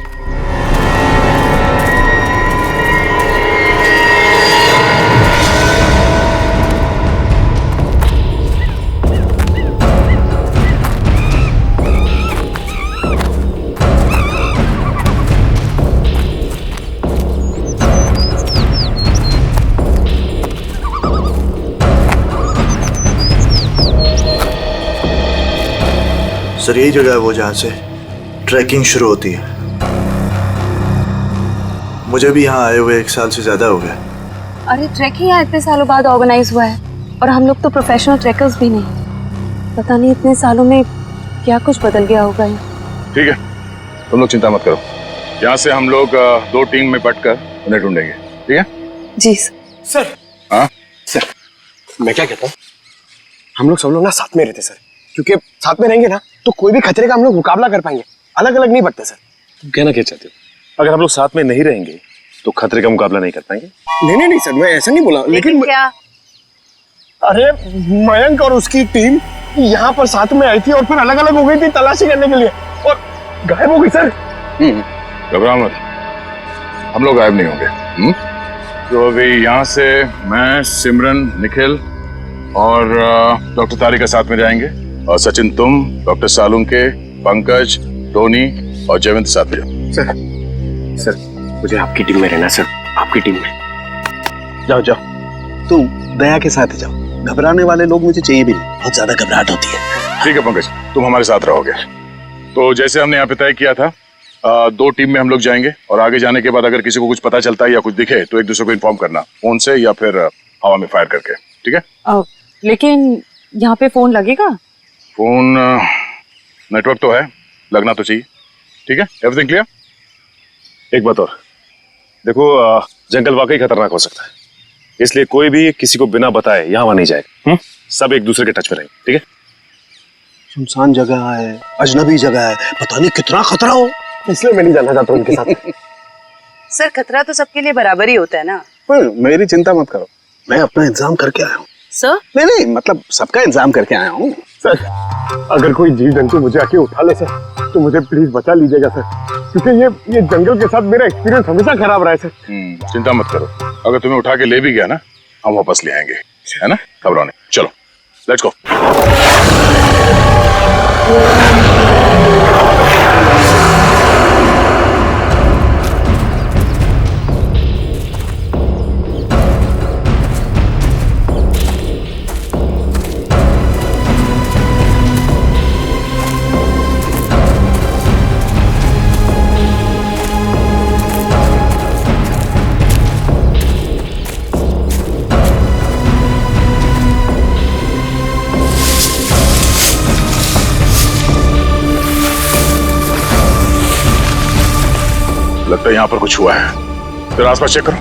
सर यही जगह है वो जहाँ से ट्रैकिंग शुरू होती है। मुझे भी यहाँ आए हुए 1 साल से ज्यादा हो गया। अरे ट्रैकिंग यहाँ इतने सालों बाद ऑर्गेनाइज हुआ है और हम लोग तो प्रोफेशनल ट्रैकर्स भी नहीं। पता नहीं इतने सालों में क्या कुछ बदल गया होगा। ठीक है, तुम लोग चिंता मत करो। यहाँ से हम लोग 2 टीम में बंटकर उन्हें ढूंढेंगे, ठीक है? जी सर। हाँ सर, मैं क्या कहता हूँ, हम लोग सब लोग ना साथ में रहते सर, क्योंकि साथ में रहेंगे ना तो कोई भी खतरे का हम लोग मुकाबला कर पाएंगे। अलग अलग नहीं बढ़ते सर। तुम कहना क्या चाहते हो? अगर हम लोग साथ में नहीं रहेंगे तो खतरे का मुकाबला नहीं कर पाएंगे। नहीं सर, मैं ऐसा नहीं बोला, लेकिन क्या? अरे मयंक और उसकी टीम यहाँ पर साथ में आई थी और फिर अलग अलग हो गई थी तलाशी करने के लिए और गायब हो गई सर। घबराओ मत, हम लोग गायब नहीं होंगे। तो अभी यहाँ से मैं, सिमरन, निखिल और डॉक्टर तारिका साथ में जाएंगे, और सचिन तुम, डॉक्टर सालुंके, पंकज, टोनी और जयवंत साथ में जाओ। सर मुझे आपकी टीम में रहना सर, आपकी टीम में। जाओ तुम दया के साथ जाओ, घबराने वाले लोग मुझे चाहिए भी नहीं, बहुत ज्यादा घबराहट होती है। ठीक है पंकज, तुम हमारे साथ रहोगे। तो जैसे हमने यहाँ पे तय किया था, 2 टीम में हम लोग जाएंगे और आगे जाने के बाद अगर किसी को कुछ पता चलता है या कुछ दिखे तो एक दूसरे को इन्फॉर्म करना, फोन से या फिर हवा में फायर करके, ठीक है? लेकिन यहाँ पे फोन लगेगा? फोन नेटवर्क तो है, लगना तो चाहिए। ठीक है, एवरीथिंग क्लियर? एक बात और देखो, जंगल वाकई खतरनाक हो सकता है, इसलिए कोई भी किसी को बिना बताए यहाँ नहीं जाएगा। सब एक दूसरे के टच में रहेंगे, ठीक है? सुनसान जगह है, अजनबी जगह है, पता नहीं कितना खतरा हो, इसलिए मैं नहीं जाना चाहता उनके साथ। सर खतरा तो सबके लिए बराबर ही होता है ना। पर मेरी चिंता मत करो, मैं अपना इंतजाम करके आया हूँ। सर? नहीं मतलब सबका इंतजाम करके आया हूँ। सर अगर कोई जीव जंतु मुझे आके उठा ले सर तो मुझे प्लीज बचा लीजिएगा सर, क्योंकि ये जंगल के साथ मेरा एक्सपीरियंस हमेशा खराब रहा है सर। चिंता मत करो, अगर तुम्हें उठा के ले भी गया ना, हम वापस ले आएंगे, है ना? घबराओ नहीं, चलो। Let's go. लगता है यहां पर कुछ हुआ है, फिर आसपास चेक करो।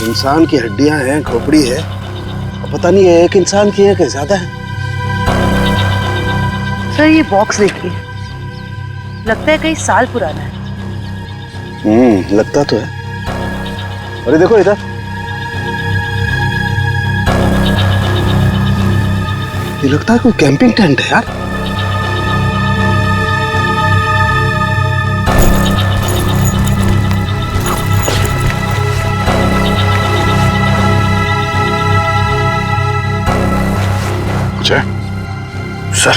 इंसान की हड्डियां हैं, खोपड़ी है, और पता नहीं है एक इंसान की है कि ज्यादा है। सर ये बॉक्स देखिए, लगता है कई साल पुराना है। लगता तो है। अरे देखो इधर, ये लगता है कोई कैंपिंग टेंट है यार। कुछ है? सर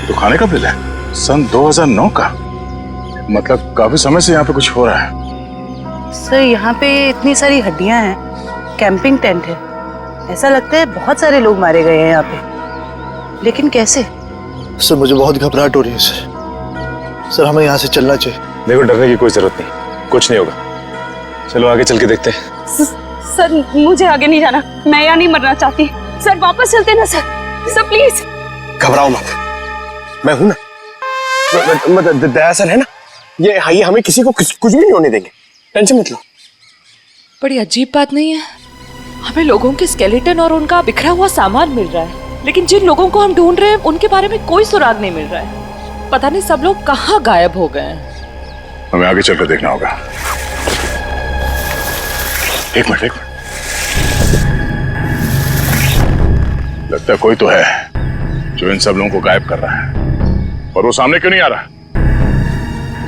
तो खाने का बिल है सन 2009 का, मतलब काफी समय से यहाँ पे कुछ हो रहा है। सर यहाँ पे इतनी सारी हड्डियां हैं, कैंपिंग टेंट है, ऐसा लगता है बहुत सारे लोग मारे गए हैं यहाँ पे, लेकिन कैसे? सर मुझे बहुत घबराहट हो रही है सर। सर हमें यहाँ से चलना चाहिए। देखो डरने की कोई जरूरत नहीं, कुछ नहीं होगा। चलो आगे चल के देखते हैं। सर मुझे आगे नहीं जाना, मैं यहाँ नहीं मरना चाहती। सर वापस चलते ना सर, सर प्लीज। घबराओ मत, मैं हूं ना। दया सर है ना, ये हमें किसी को कुछ भी नहीं होने देंगे, टेंशन मत लो। बड़ी अजीब बात नहीं है, हमें लोगों के स्केलेटन और उनका बिखरा हुआ सामान मिल रहा है, लेकिन जिन लोगों को हम ढूंढ रहे हैं उनके बारे में कोई सुराग नहीं मिल रहा है। पता नहीं सब लोग कहाँ गायब हो गए हैं। हमें आगे चलकर देखना होगा। एक मिनट। लगता है कोई तो है जो इन सब लोगों को गायब कर रहा है, और वो सामने क्यों नहीं आ रहा?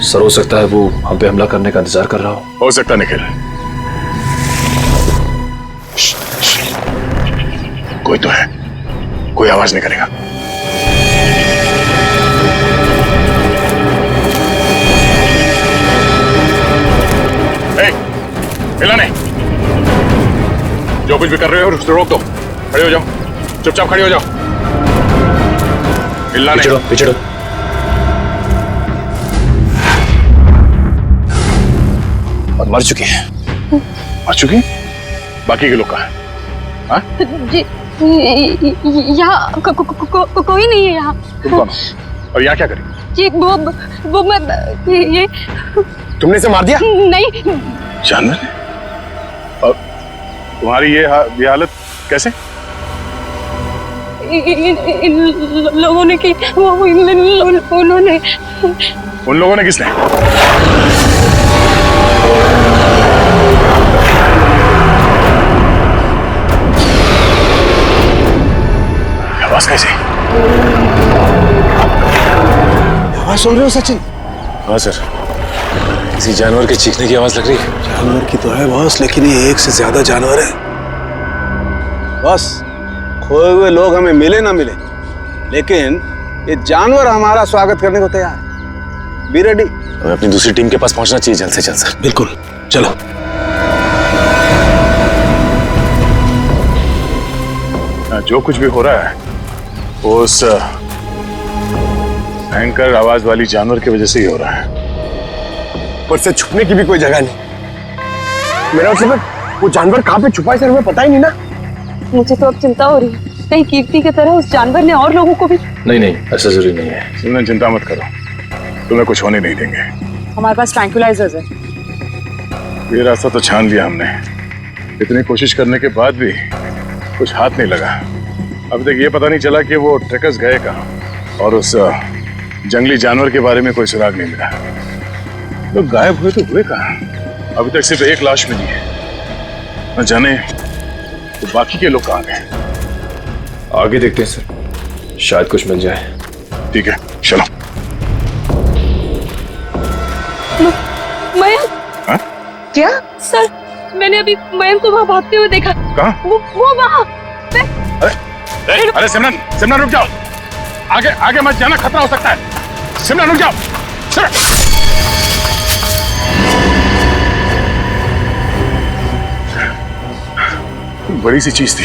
सर हो सकता है वो हम पे हमला करने का इंतजार कर रहा हो सकता है निखिल। कोई तो है, कोई आवाज नहीं करेगा। हिला नहीं, जो कुछ भी कर रहे हो उसको रोक दो। खड़े हो जाओ, चुपचाप खड़े हो जाओ, हिलना नहीं। पीछे और मर चुकी है। मर चुकी? बाकी के लोग कहाँ हैं? हाँ? जी यहाँ कोई नहीं है यहाँ। तुम कौन? और यहाँ क्या करी? जी वो मैं ये तुमने इसे मार दिया? नहीं। जानवर ने? और तुम्हारी ये हालत कैसे? इन लोगों ने की, उन्होंने। उन लोगों ने किसने? आवाज कैसे? आवाज सुन रहे हो सचिन? हाँ सर, किसी जानवर के चीखने की आवाज लग रही है। जानवर की तो है बॉस, लेकिन ये एक से ज्यादा जानवर है। बॉस, खोए हुए लोग हमें मिले ना मिले, लेकिन ये जानवर हमारा स्वागत करने को तैयार है। Be ready. हमें अपनी दूसरी टीम के पास पहुंचना चाहिए जल्द से जल्द सर। बिल्कुल, चलो। जो कुछ भी हो रहा है वो उस भयंकर आवाज वाली जानवर की वजह से ही हो रहा है। पर से छुपने की भी कोई जगह नहीं। मेरा मतलब वो जानवर कहाँ पे छुपा है सर, हमें पता ही नहीं ना। मुझे तो अब चिंता हो रही है, कहीं कीर्ति की तरह उस जानवर ने और लोगों को भी। नहीं ऐसा जरूरी नहीं है। तुमने चिंता मत करो, तुम्हें कुछ होने नहीं देंगे। हमारे पास ट्रैंक्विलाइजर्स है। ये रास्ता तो छान लिया हमने, इतनी कोशिश करने के बाद भी कुछ हाथ नहीं लगा। अब तक ये पता नहीं चला कि वो ट्रैकर्स गए कहाँ, और उस जंगली जानवर के बारे में कोई सुराग नहीं मिला। लोग गायब हुए तो हुए कहाँ? अभी तक सिर्फ एक लाश मिली है, न जाने तो बाकी के लोग कहाँ गए। आगे देखते हैं सर, शायद कुछ मिल जाए। ठीक है, चलो। मयंक। हाँ? क्या? सर, मैंने अभी मयंक को वहाँ भागते हुए देखा। कहाँ? वो वहाँ। अरे सिमरन, सिमरन रुक जाओ। आगे आगे मत जाना, खतरा हो सकता है। सिमरन रुक जाओ। बड़ी सी चीज थी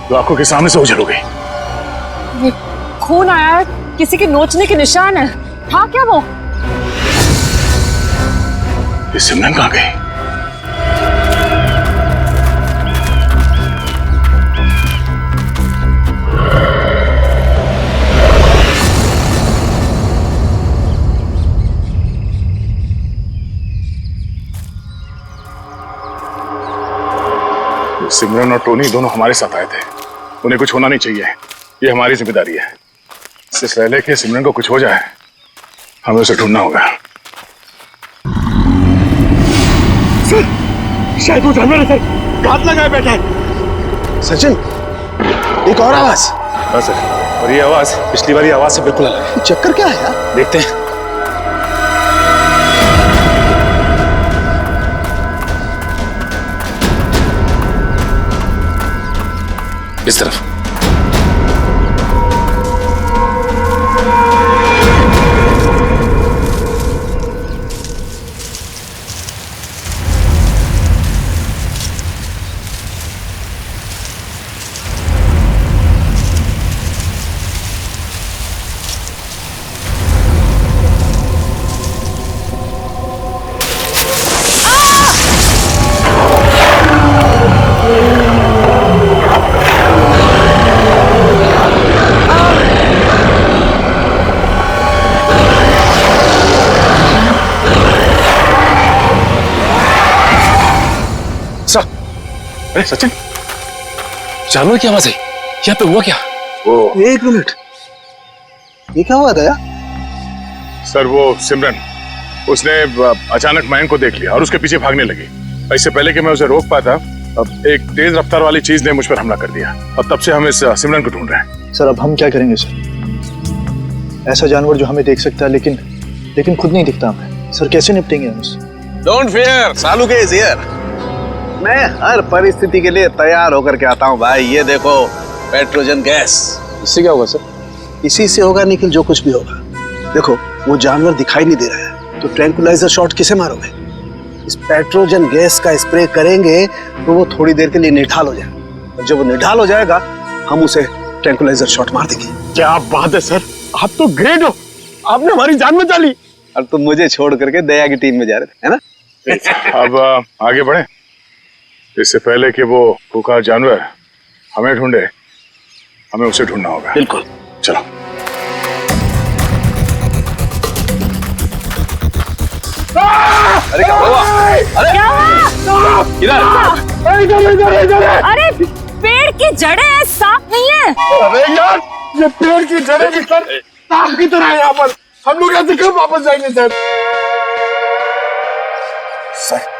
जो आंखों के सामने से उजड़ हो गई। खून आया है, किसी के नोचने के निशान है। हाँ क्या वो? ये सिमरन कहाँ गई? सिमरन और टोनी दोनों हमारे साथ आए थे। उन्हें कुछ होना नहीं चाहिए, ये हमारी जिम्मेदारी है। इससे पहले कि सिमरन को कुछ हो जाए, हमें उसे ढूंढना होगा। सर, शायद वो जानवर है सर, घात लगाए बैठा है। सचिन, एक और आवाज। हाँ सर, और ये आवाज पिछली वाली आवाज से बिल्कुल अलग है। चक्कर क्या है यार? देखते हैं। इस तरफ। अरे सचिन, जानवर की आवाज है। यहाँ पे हुआ क्या? एक मिनट, ये क्या हुआ दया? सर वो सिमरन, उसने अचानक मयंक को देख लिया और उसके पीछे भागने लगी। इससे पहले कि मैं उसे रोक पाता, अब एक तेज रफ्तार वाली चीज ने मुझ पर हमला कर दिया और तब से हम इस सिमरन को ढूंढ रहे हैं। सर अब हम क्या करेंगे सर? ऐसा जानवर जो हमें देख सकता है लेकिन खुद नहीं दिखता हमें। सर कैसे निपटेंगे हम उससे? डोंट फियर, सालू के इज हियर। मैं हर परिस्थिति के लिए तैयार होकर के आता हूँ भाई। ये देखो, पेट्रोजन गैस। इससे क्या होगा सर? इसी से होगा निखिल, जो कुछ भी होगा। देखो, वो जानवर दिखाई नहीं दे रहा है, तो ट्रैंकुलाइजर शॉट किसे मारोगे? इस पेट्रोजन गैस का स्प्रे करेंगे तो वो थोड़ी देर के लिए निढाल हो जाएगा, और जब वो निढाल हो जाएगा हम उसे ट्रैंकुलाइजर शॉट मार देंगे। क्या बात है सर, आप तो ग्रेट हो, आपने हमारी जान बचा ली। अब तुम मुझे छोड़ करके दया की टीम में जा रहे थे, है ना? अब आगे बढ़े, इससे पहले कि वो खूंखार जानवर हमें ढूंढे, हमें उसे ढूंढना होगा। बिल्कुल, चलो। अरे क्या हुआ? अरे क्या हुआ? इधर। अरे पेड़ की जड़ें हैं, सांप नहीं है। अरे यार, ये पेड़ की जड़ें भी सर सांप की तरह है यहाँ पर। हम लोग यहाँ से कब वापस जाएंगे सर? सर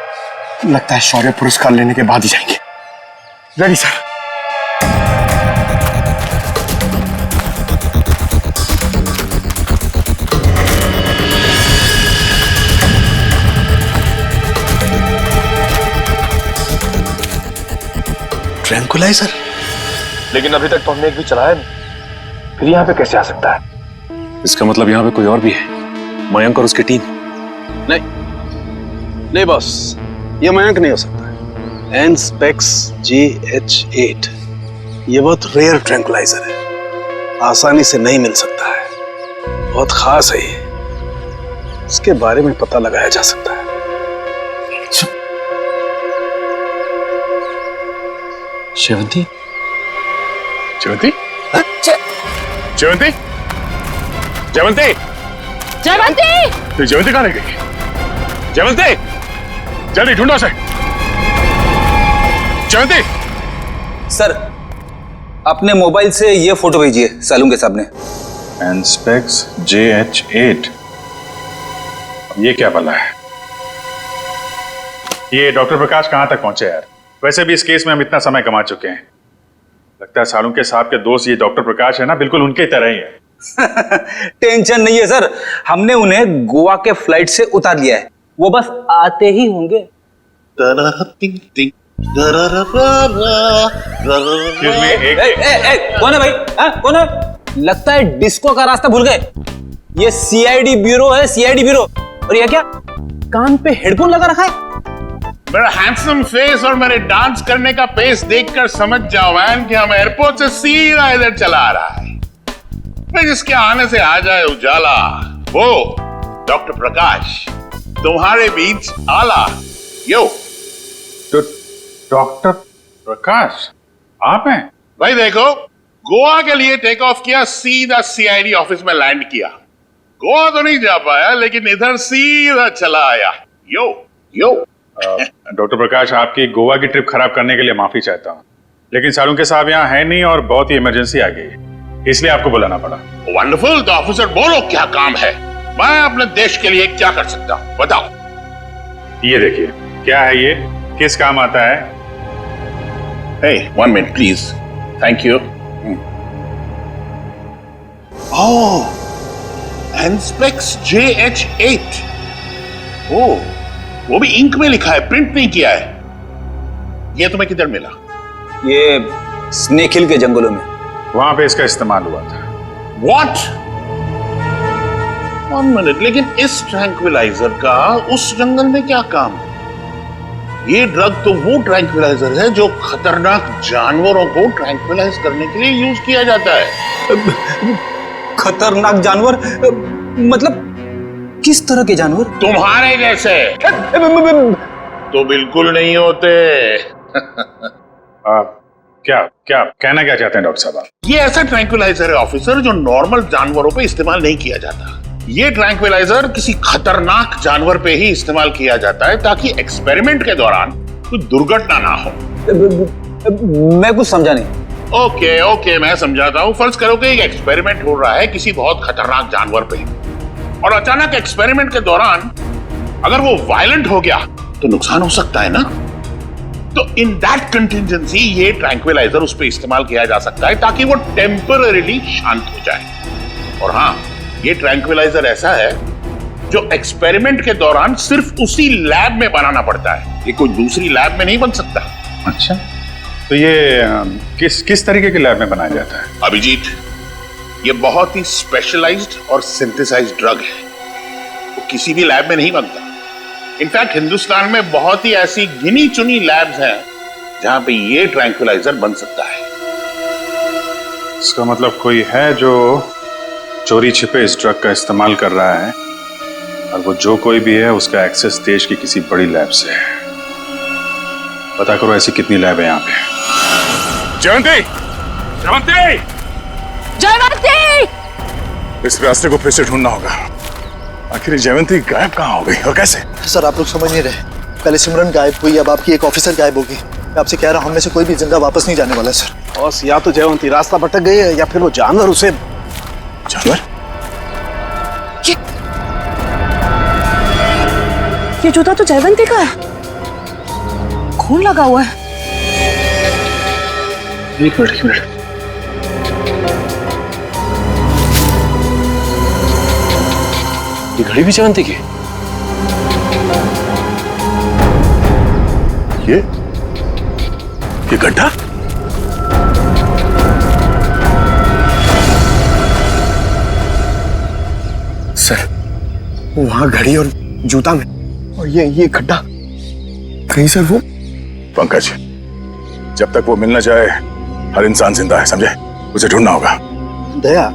लगता है शौर्य पुरस्कार लेने के बाद ही जाएंगे। Ready sir. ट्रैंकुलाइजर? लेकिन अभी तक तो हमने एक भी चलाया नहीं, फिर यहाँ पे कैसे आ सकता है? इसका मतलब यहाँ पे कोई और भी है, मयंक और उसकी टीम। नहीं बॉस, ये मयंक नहीं हो सकता। एनस्पेक्स GH8 ये बहुत रेयर ट्रैंकुलाइजर है, आसानी से नहीं मिल सकता है, बहुत खास है ये। इसके बारे में पता लगाया जा सकता है। शेवंती? जयवंती? जयवंती? जयवंती? जयवंती! फिर जयवंती कहाँ रह गई? जयवंती, जल्दी ढूंढो उसे। जयवंती! सर, अपने मोबाइल से ये फोटो भेजिए सालूम के सामने। एनस्पेक्स JH8, ये क्या बला है? ये डॉक्टर प्रकाश कहां तक पहुंचे यार? वैसे भी इस केस में हम इतना समय कमा चुके हैं, लगता है सालुंके साहब के दोस्त ये डॉक्टर प्रकाश है ना, बिल्कुल उनके तरह ही है। टेंशन नहीं है सर, हमने उन्हें गोवा के फ्लाइट से उतार लिया है, वो बस आते ही होंगे। कौन है भाई? कौन है? लगता है डिस्को का रास्ता भूल गए। ये सीआईडी ब्यूरो है, सीआईडी ब्यूरो। और ये क्या कान पे हेडफोन लगा रखा है? मेरा हैंडसम फेस और मेरे डांस करने का पेस देखकर समझ जाओ मैन कि हम एयरपोर्ट से सीधा इधर चला आ रहा है। फिर जिसके आने से आ जाए उजाला, वो डॉक्टर प्रकाश तुम्हारे बीच आला। यो तो डॉक्टर प्रकाश आप हैं? भाई देखो, गोवा के लिए टेक ऑफ किया, सीधा सीआईडी ऑफिस में लैंड किया। गोवा तो नहीं जा पाया, लेकिन इधर सीधा चला आया। यो यो डॉक्टर प्रकाश, आपकी गोवा की ट्रिप खराब करने के लिए माफी चाहता हूँ, लेकिन सालुंके साहब यहाँ है नहीं और बहुत ही इमरजेंसी आ गई है, इसलिए आपको बुलाना पड़ा। वंडरफुल। तो ऑफिसर बोलो क्या काम है, मैं अपने देश के लिए क्या कर सकता हूँ, बताओ। ये देखिए, क्या है ये, किस काम आता है? Hey, 1 minute please. Thank you. Oh, Anspex JH8. Oh, वो भी इंक में लिखा है, प्रिंट नहीं किया है। ये तुम्हें किधर मिला? ये स्नेक हिल के जंगलों में, वहां पे इसका इस्तेमाल हुआ था। What? 1 minute, लेकिन इस ट्रैंक्विलाइजर का उस जंगल में क्या काम? ये ड्रग तो वो ट्रैंक्विलाइजर है जो खतरनाक जानवरों को ट्रैंक्विलाइज करने के लिए यूज किया जाता है। खतरनाक जानवर मतलब किस तरह के जानवर? तुम्हारे जैसे तो बिल्कुल नहीं होते। क्या क्या कहना क्या चाहते हैं डॉक्टर साहब? ये ऐसा ट्रैंक्विलाइजर है ऑफिसर जो नॉर्मल जानवरों पे इस्तेमाल नहीं किया जाता। ये ट्रैंक्विलाइजर किसी खतरनाक जानवर पे ही इस्तेमाल किया जाता है ताकि एक्सपेरिमेंट के दौरान कोई दुर्घटना ना हो। मैं कुछ समझा नहीं। ओके मैं समझाता हूँ। फर्ज करो कि एक एक्सपेरिमेंट हो रहा है किसी बहुत खतरनाक जानवर पे, और अचानक एक्सपेरिमेंट के दौरान अगर वो वायलेंट हो गया तो नुकसान हो सकता है ना। तो इन दैट कंटिजेंसी ये ट्रैंक्विलाइजर उस पे इस्तेमाल किया जा सकता है ताकि वो टेम्पररीली शांत हो जाए। और हाँ, ये ट्रैंक्विलाइजर ऐसा है जो एक्सपेरिमेंट के दौरान सिर्फ उसी लैब में बनाना पड़ता है, ये कोई दूसरी लैब में नहीं बन सकता। अच्छा, तो ये किस तरीके के लैब में बनाया जाता है? अभिजीत, ये बहुत ही स्पेशलाइज्ड और सिंथेसाइज्ड ड्रग है, वो किसी भी लैब में नहीं बनता। इनफैक्ट हिंदुस्तान में बहुत ही ऐसी गिनी चुनी लैब्स हैं जहां पे ये ट्रैंक्विलाइजर बन सकता है। इसका मतलब कोई है जो चोरी छिपे इस ड्रग का इस्तेमाल कर रहा है, और वो जो कोई भी है उसका एक्सेस देश की किसी बड़ी लैब से है। पता करो ऐसी कितनी लैब है यहाँ पे। जयंती! जयंती! जयवंती! इस रास्ते को फिर से ढूंढना होगा। आखिर जयंती गायब कहाँ हो गई और कैसे? सर आप लोग समझ नहीं रहे, पहले सिमरन गायब हुई, अब आपकी एक ऑफिसर गायब होगी। मैं आपसे कह रहा हूँ, हम में से कोई भी जिंदा वापस नहीं जाने वाला सर। बॉस, या तो जयवंती रास्ता भटक गई है या फिर वो जानवर उसे। जानवर? ये जूता तो जयवंती का है, खून लगा हुआ है। एक मिनट। ये घड़ी भी जयवंती की? ये गड्ढा? सर, वहां घड़ी और जूता में, और ये गड्ढा कहीं सर वो। पंकज, जब तक वो मिल न जाए हर इंसान जिंदा है, समझे? उसे ढूंढना होगा। दया,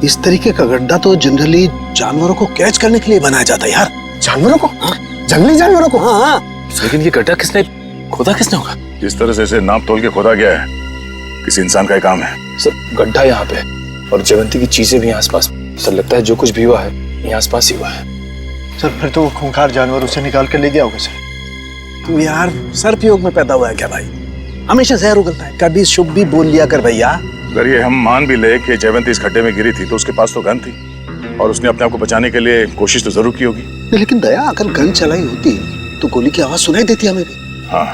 इस तरीके का गड्ढा तो जनरली जानवरों को कैच करने के लिए बनाया जाता है यार। जानवरों को? जंगली जानवरों को? हाँ। लेकिन ये गड्ढा खोदा किसने होगा? जिस तरह से इसे नाप तोल के खोदा गया है, किसी इंसान का ही काम है। सर, गड्ढा यहाँ पे और जयवंती की चीजें भी आसपास। सर, लगता है जो कुछ भी हुआ है यहाँ आसपास ही हुआ है। सर फिर तो वो खूंखार जानवर उसे निकाल कर ले गया होगा सर। तू यार सर्पयोग में पैदा हुआ है क्या भाई? हमेशा जहर उगलता है, कभी शुभ भी बोल लिया कर भैया। अगर ये हम मान भी ले कि जयवंती इस खड्डे में गिरी थी तो उसके पास तो गन थी और उसने अपने आप को बचाने के लिए कोशिश तो जरूर की होगी। लेकिन दया, अगर गन चलाई होती तो गोली की आवाज सुनाई देती हमें भी। हाँ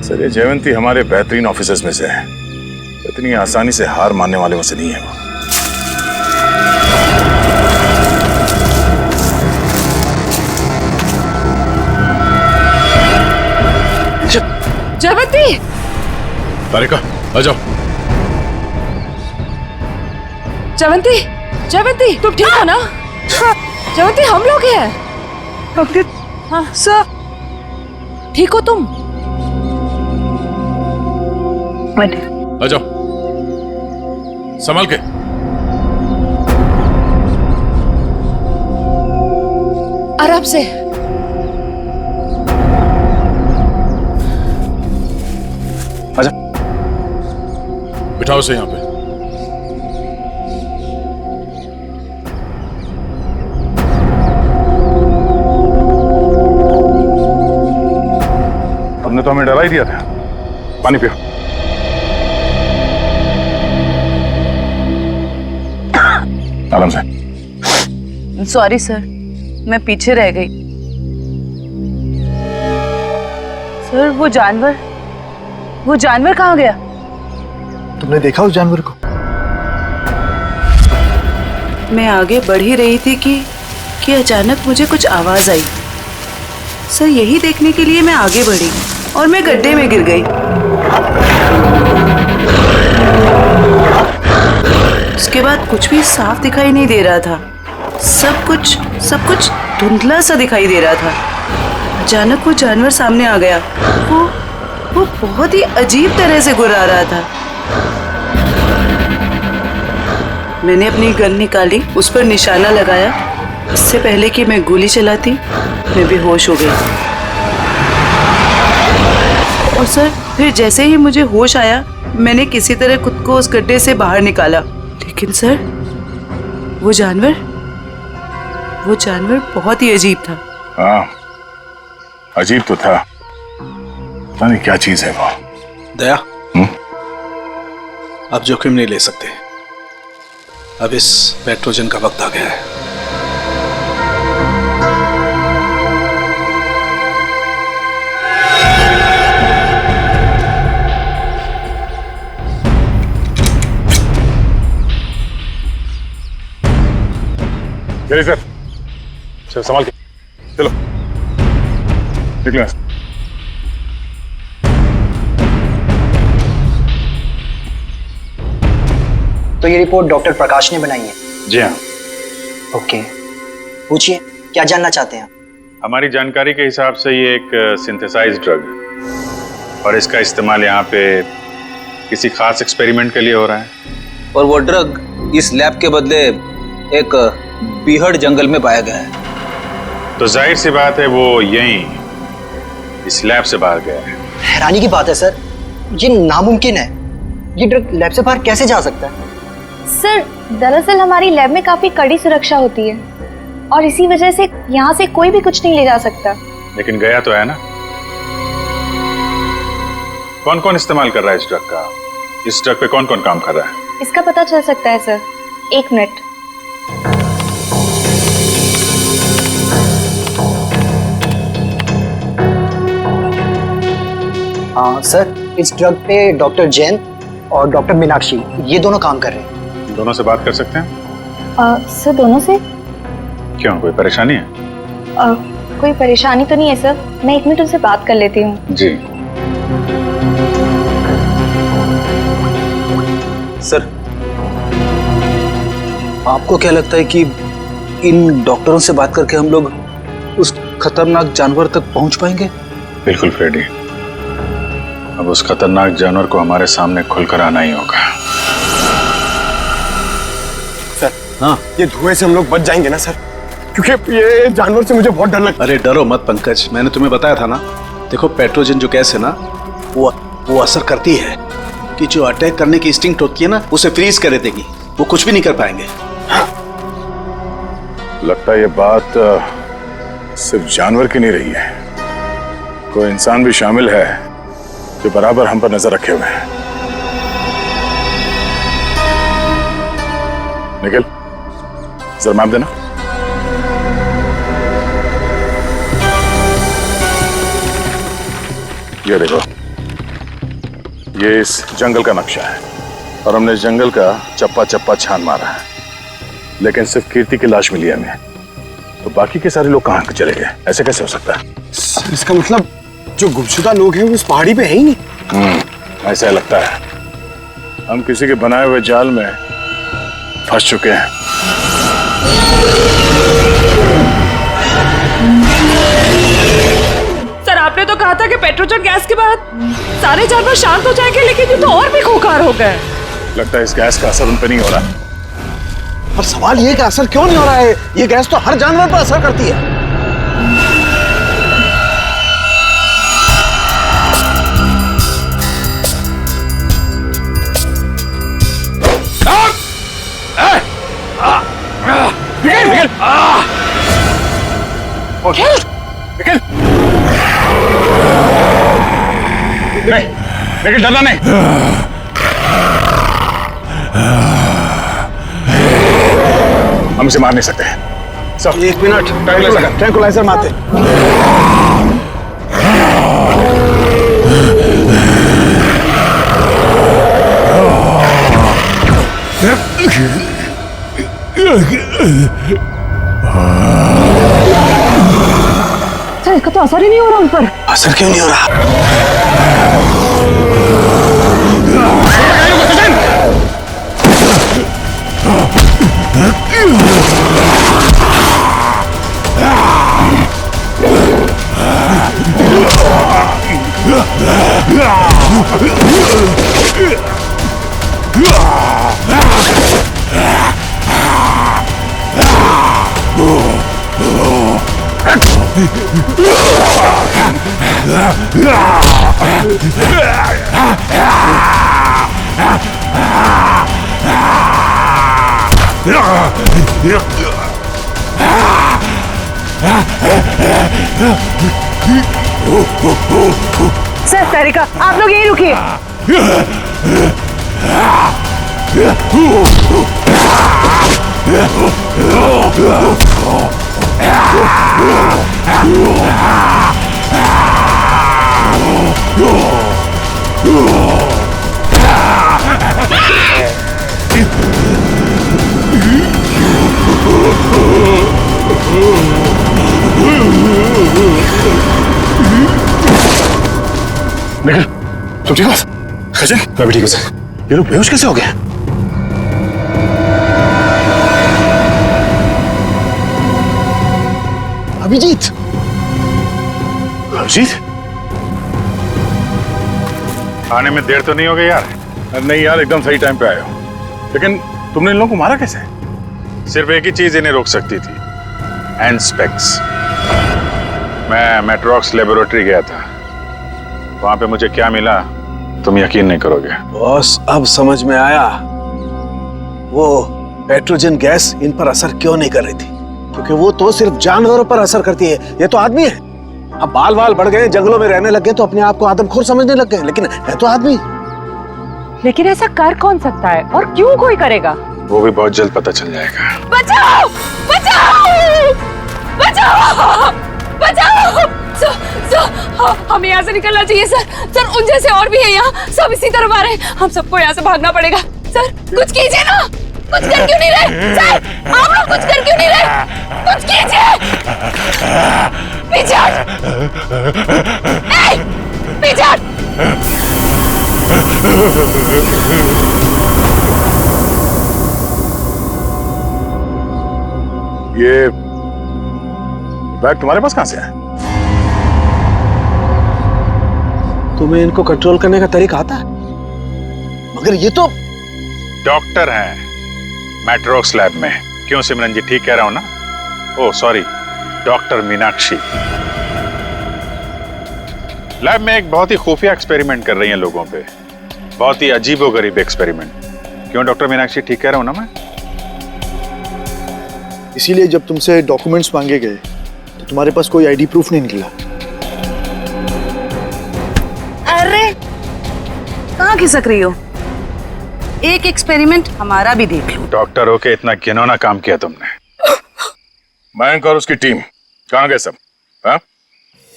सर, ये जयवंती हमारे बेहतरीन ऑफिसर्स में से है। इतनी आसानी से हार मानने वाले में से नहीं है वो। जयवंती, तारिका आ जाओ। जयवंती, जयवंती, तुम ठीक हो ना? जयवंती, हम लोग हैं। डॉक्टर, हाँ सर, ठीक हो तुम? आ जाओ, संभाल के। आराम से। आजा, बिठाओ से यहाँ पे। हमने तो हमें डरा ही दिया था। पानी पियो। आराम से। सॉरी सर, मैं पीछे रह गई। सर, वो जानवर कहाँ गया? तुमने देखा उस जानवर को? मैं आगे बढ़ ही रही थी कि अचानक मुझे कुछ आवाज आई। सर, यही देखने के लिए मैं आगे बढ़ी और मैं गड्ढे में गिर गई। उसके बाद कुछ भी साफ दिखाई नहीं दे रहा था। सब कुछ धुंधला सा दिखाई दे रहा था। अचानक वो जानवर सामने आ गया। वो बहुत ही अजीब तरह से गुर्रा रहा था। मैंने अपनी गन निकाली, उस पर निशाना लगाया। इससे पहले कि मैं गोली चलाती, मैं बेहोश हो गई। और सर, फिर जैसे ही मुझे होश आया, मैंने किसी तरह खुद को उस गड्ढे से बाहर निकाला। लेकिन सर, वो जानवर बहुत ही अजीब था। हाँ, अजीब तो था। पता नहीं क्या चीज है वो। दया, अब जोखिम नहीं ले सकते। अब इस पेट्रोजन का वक्त आ गया है। चलिए सर, चलो संभाल के, चलो निकलो। तो ये रिपोर्ट डॉक्टर प्रकाश ने बनाई है? जी हाँ। ओके, पूछिए, क्या जानना चाहते हैं? हमारी जानकारी के हिसाब से ये एक सिंथेसाइज ड्रग है और इसका इस्तेमाल यहाँ पे किसी खास एक्सपेरिमेंट के लिए हो रहा है। और वो ड्रग इस लैब के बदले एक बीहड़ जंगल में पाया गया है। तो जाहिर सी बात है वो यहीं इस लैब से बाहर गया है। हैरानी की बात है सर, ये नामुमकिन है। ये ड्रग लैब से बाहर कैसे जा सकता है? सर, दरअसल हमारी लैब में काफी कड़ी सुरक्षा होती है और इसी वजह से यहाँ से कोई भी कुछ नहीं ले जा सकता। लेकिन गया तो है ना। कौन कौन इस्तेमाल कर रहा है इस ड्रग का? इस ड्रग पे कौन कौन काम कर रहा है? इसका पता चल सकता है सर। 1 मिनट। सर, इस ड्रग पे डॉक्टर जैन और डॉक्टर मीनाक्षी, ये दोनों काम कर रहे हैं। दोनों से बात कर सकते हैं? सर, दोनों से? क्यों, कोई परेशानी है? कोई परेशानी तो नहीं है सर, मैं 1 मिनट उनसे बात कर लेती हूँ। जी सर, आपको क्या लगता है कि इन डॉक्टरों से बात करके हम लोग उस खतरनाक जानवर तक पहुंच पाएंगे? बिल्कुल फ्रेडी, अब उस खतरनाक जानवर को हमारे सामने खुलकर आना ही होगा। सर, हाँ, ये धुएं से हम लोग बच जाएंगे ना सर? क्योंकि ये जानवर से मुझे बहुत डर लगता है। अरे डरो मत पंकज, मैंने तुम्हें बताया था ना। देखो, पेट्रोजन जो गैस है ना, वो असर करती है कि जो अटैक करने की इंस्टिंक्ट होती है ना, उसे फ्रीज कर देगी। वो कुछ भी नहीं कर पाएंगे। लगता है ये बात सिर्फ जानवर की नहीं रही है, कोई इंसान भी शामिल है जो बराबर हम पर नजर रखे हुए हैं। निखिल, जरा मैप देना। ये देखो, ये इस जंगल का नक्शा है। और हमने इस जंगल का चप्पा चप्पा छान मारा है, लेकिन सिर्फ कीर्ति की लाश मिली हमें। तो बाकी के सारे लोग कहाँ चले गए? ऐसे कैसे हो सकता है? इसका मतलब जो गुमशुदा लोग हैं वो उस पहाड़ी पे है ही नहीं। ऐसा लगता है हम किसी के बनाए हुए जाल में फंस चुके हैं। सर आपने तो कहा था कि पेट्रोजन गैस के बाद सारे जानवर शांत हो जाएंगे, लेकिन ये तो और भी खूंखार हो गए। लगता है इस गैस का असर उन पर नहीं हो रहा। पर सवाल ये कि असर क्यों नहीं हो रहा है? ये गैस तो हर जानवर पर असर करती है। नहीं, लेकिन डरना नहीं। हम इसे मार नहीं सकते। सब 1 मिनट, ट्रैंकुलाइजर मारते। सर इसका तो असर ही नहीं हो रहा उन पर। असर क्यों नहीं हो रहा? सर तारिका, आप लोग यहीं रुकिए। निकल, तुम ठीक हो? खजन, मैं भी ठीक हूँ सर। ये लोग बेहोश कैसे हो गए? अभिजीत, अभिजीत, आने में देर तो नहीं हो गई यार? नहीं यार, एकदम सही टाइम पे आए हो। लेकिन तुमने इन लोगों को मारा कैसे? सिर्फ एक ही चीज इन्हें रोक सकती थी, एंस्पेक्स। मैं मेट्रॉक्स लेबोरेटरी गया था, वहां पे मुझे क्या मिला तुम यकीन नहीं करोगे। बॉस, अब समझ में आया वो पेट्रोजन गैस इन पर असर क्यों नहीं कर रही थी। क्योंकि वो तो सिर्फ जानवरों पर असर करती है, ये तो आदमी है। अब बाल बाल बढ़ गए, जंगलों में रहने लग गए तो अपने आप को आदमखोर समझने लग गए, लेकिन है तो आदमी। लेकिन ऐसा कर कौन सकता है और क्यों कोई करेगा? वो भी बहुत जल्द पता चल जाएगा। बचाओ! बचाओ! बचाओ! बचाओ! हमें यहाँ से निकलना चाहिए सर। सर उन जैसे और भी है यहाँ, सब इसी तरफ आ रहे हैं। हम सबको यहाँ से भागना पड़ेगा। सर कुछ कीजिए ना, कुछ कर क्यों नहीं रहे? सर आप लोग कुछ कर क्यों नहीं रहे? कुछ कीजिए। पीछे हट! पीछे हट! ये बैग तुम्हारे पास कहां से है? तुम्हें इनको कंट्रोल करने का तरीका आता है? मगर ये तो डॉक्टर हैं मैट्रॉक्स लैब में। क्यों सिमरन जी, ठीक कह रहा हूं ना? Oh sorry, doctor Meenakshi. Lab में एक बहुत ही खुफिया एक्सपेरिमेंट कर रही हैं लोगों पे, बहुत ही अजीबोगरीब एक्सपेरिमेंट। क्यों डॉक्टर मीनाक्षी, ठीक कह रहा हूं ना मैं? इसीलिए जब तुमसे डॉक्यूमेंट्स मांगे गए तो तुम्हारे पास कोई आईडी प्रूफ नहीं निकला। अरे कहाँ खिसक रही हो? एक एक्सपेरिमेंट हमारा भी देख लो। डॉक्टर होके इतना घिनौना काम किया तुमने। मयंक और उसकी टीम कहाँ गए सब? हाँ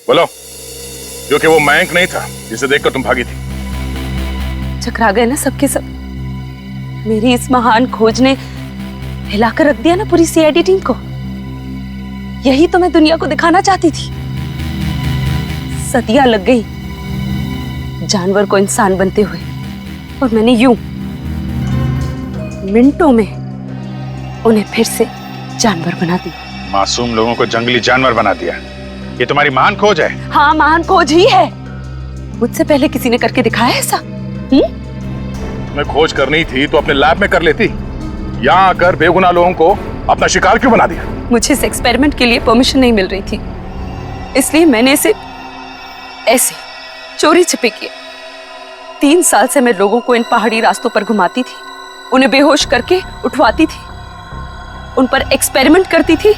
बोलो, जो कि वो मयंक नहीं था जिसे देखकर तुम भागी थी। चकरा गए ना सबके सब। मेरी इस महान खोज ने हिलाकर रख दिया ना पूरी सीआईडी टीम को। यही तो मैं दुनिया को दिखाना चाहती थी। सदियां लग गई जानवर को इंसान बनते हुए, और मैंने यूं मिनटों में उन्हें फिर से जानवर बना दिया। मासूम लोगों को जंगली जानवर बना दिया। ये तुम्हारी महान खोज है? हाँ, महान खोज ही है। मुझसे पहले किसी ने करके दिखाया ऐसा? तुम्हें खोज करनी थी तो अपने लैब में कर लेती। यहाँ आकर बेगुनाह लोगों को अपना शिकार क्यों बना दिया? मुझे इस एक्सपेरिमेंट के लिए परमिशन नहीं मिल रही थी, इसलिए मैंने इसे ऐसे चोरी छिपे किया। 3 साल से मैं लोगों को इन पहाड़ी रास्तों पर घुमाती थी, उन्हें बेहोश करके उठवाती थी, उन पर एक्सपेरिमेंट करती थी,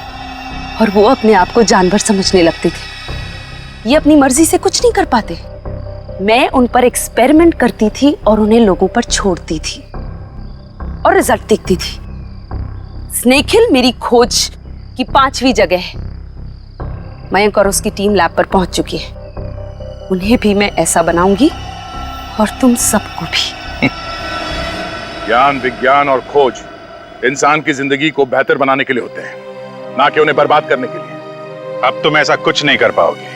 और वो अपने आप को जानवर समझने लगते थे। ये अपनी मर्जी से कुछ नहीं कर पाते। मैं उन पर एक्सपेरिमेंट करती थी और उन्हें लोगों पर छोड़ती थी, और रिजल्ट देखती थी। स्नेक हिल मेरी खोज की 5वीं जगह है। मयंक और उसकी टीम लैब पर पहुंच चुकी है। उन्हें भी मैं ऐसा बनाऊंगी, और तुम सबको भी। ज्ञान, विज्ञान और खोज इंसान की जिंदगी को बेहतर बनाने के लिए होते हैं, ना कि उन्हें बर्बाद करने के लिए। अब तुम ऐसा कुछ नहीं कर पाओगे।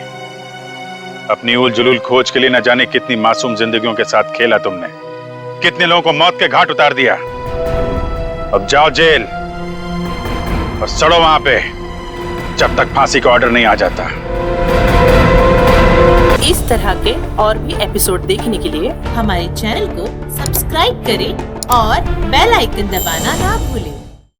अपनी उल जुलूल खोज के लिए न जाने कितनी मासूम जिंदगियों के साथ खेला तुमने, कितने लोगों को मौत के घाट उतार दिया। अब जाओ जेल और सड़ो वहां पे, जब तक फांसी का ऑर्डर नहीं आ जाता। इस तरह के और भी एपिसोड देखने के लिए हमारे चैनल को सब्सक्राइब करें और बेल आइकन दबाना ना भूलें।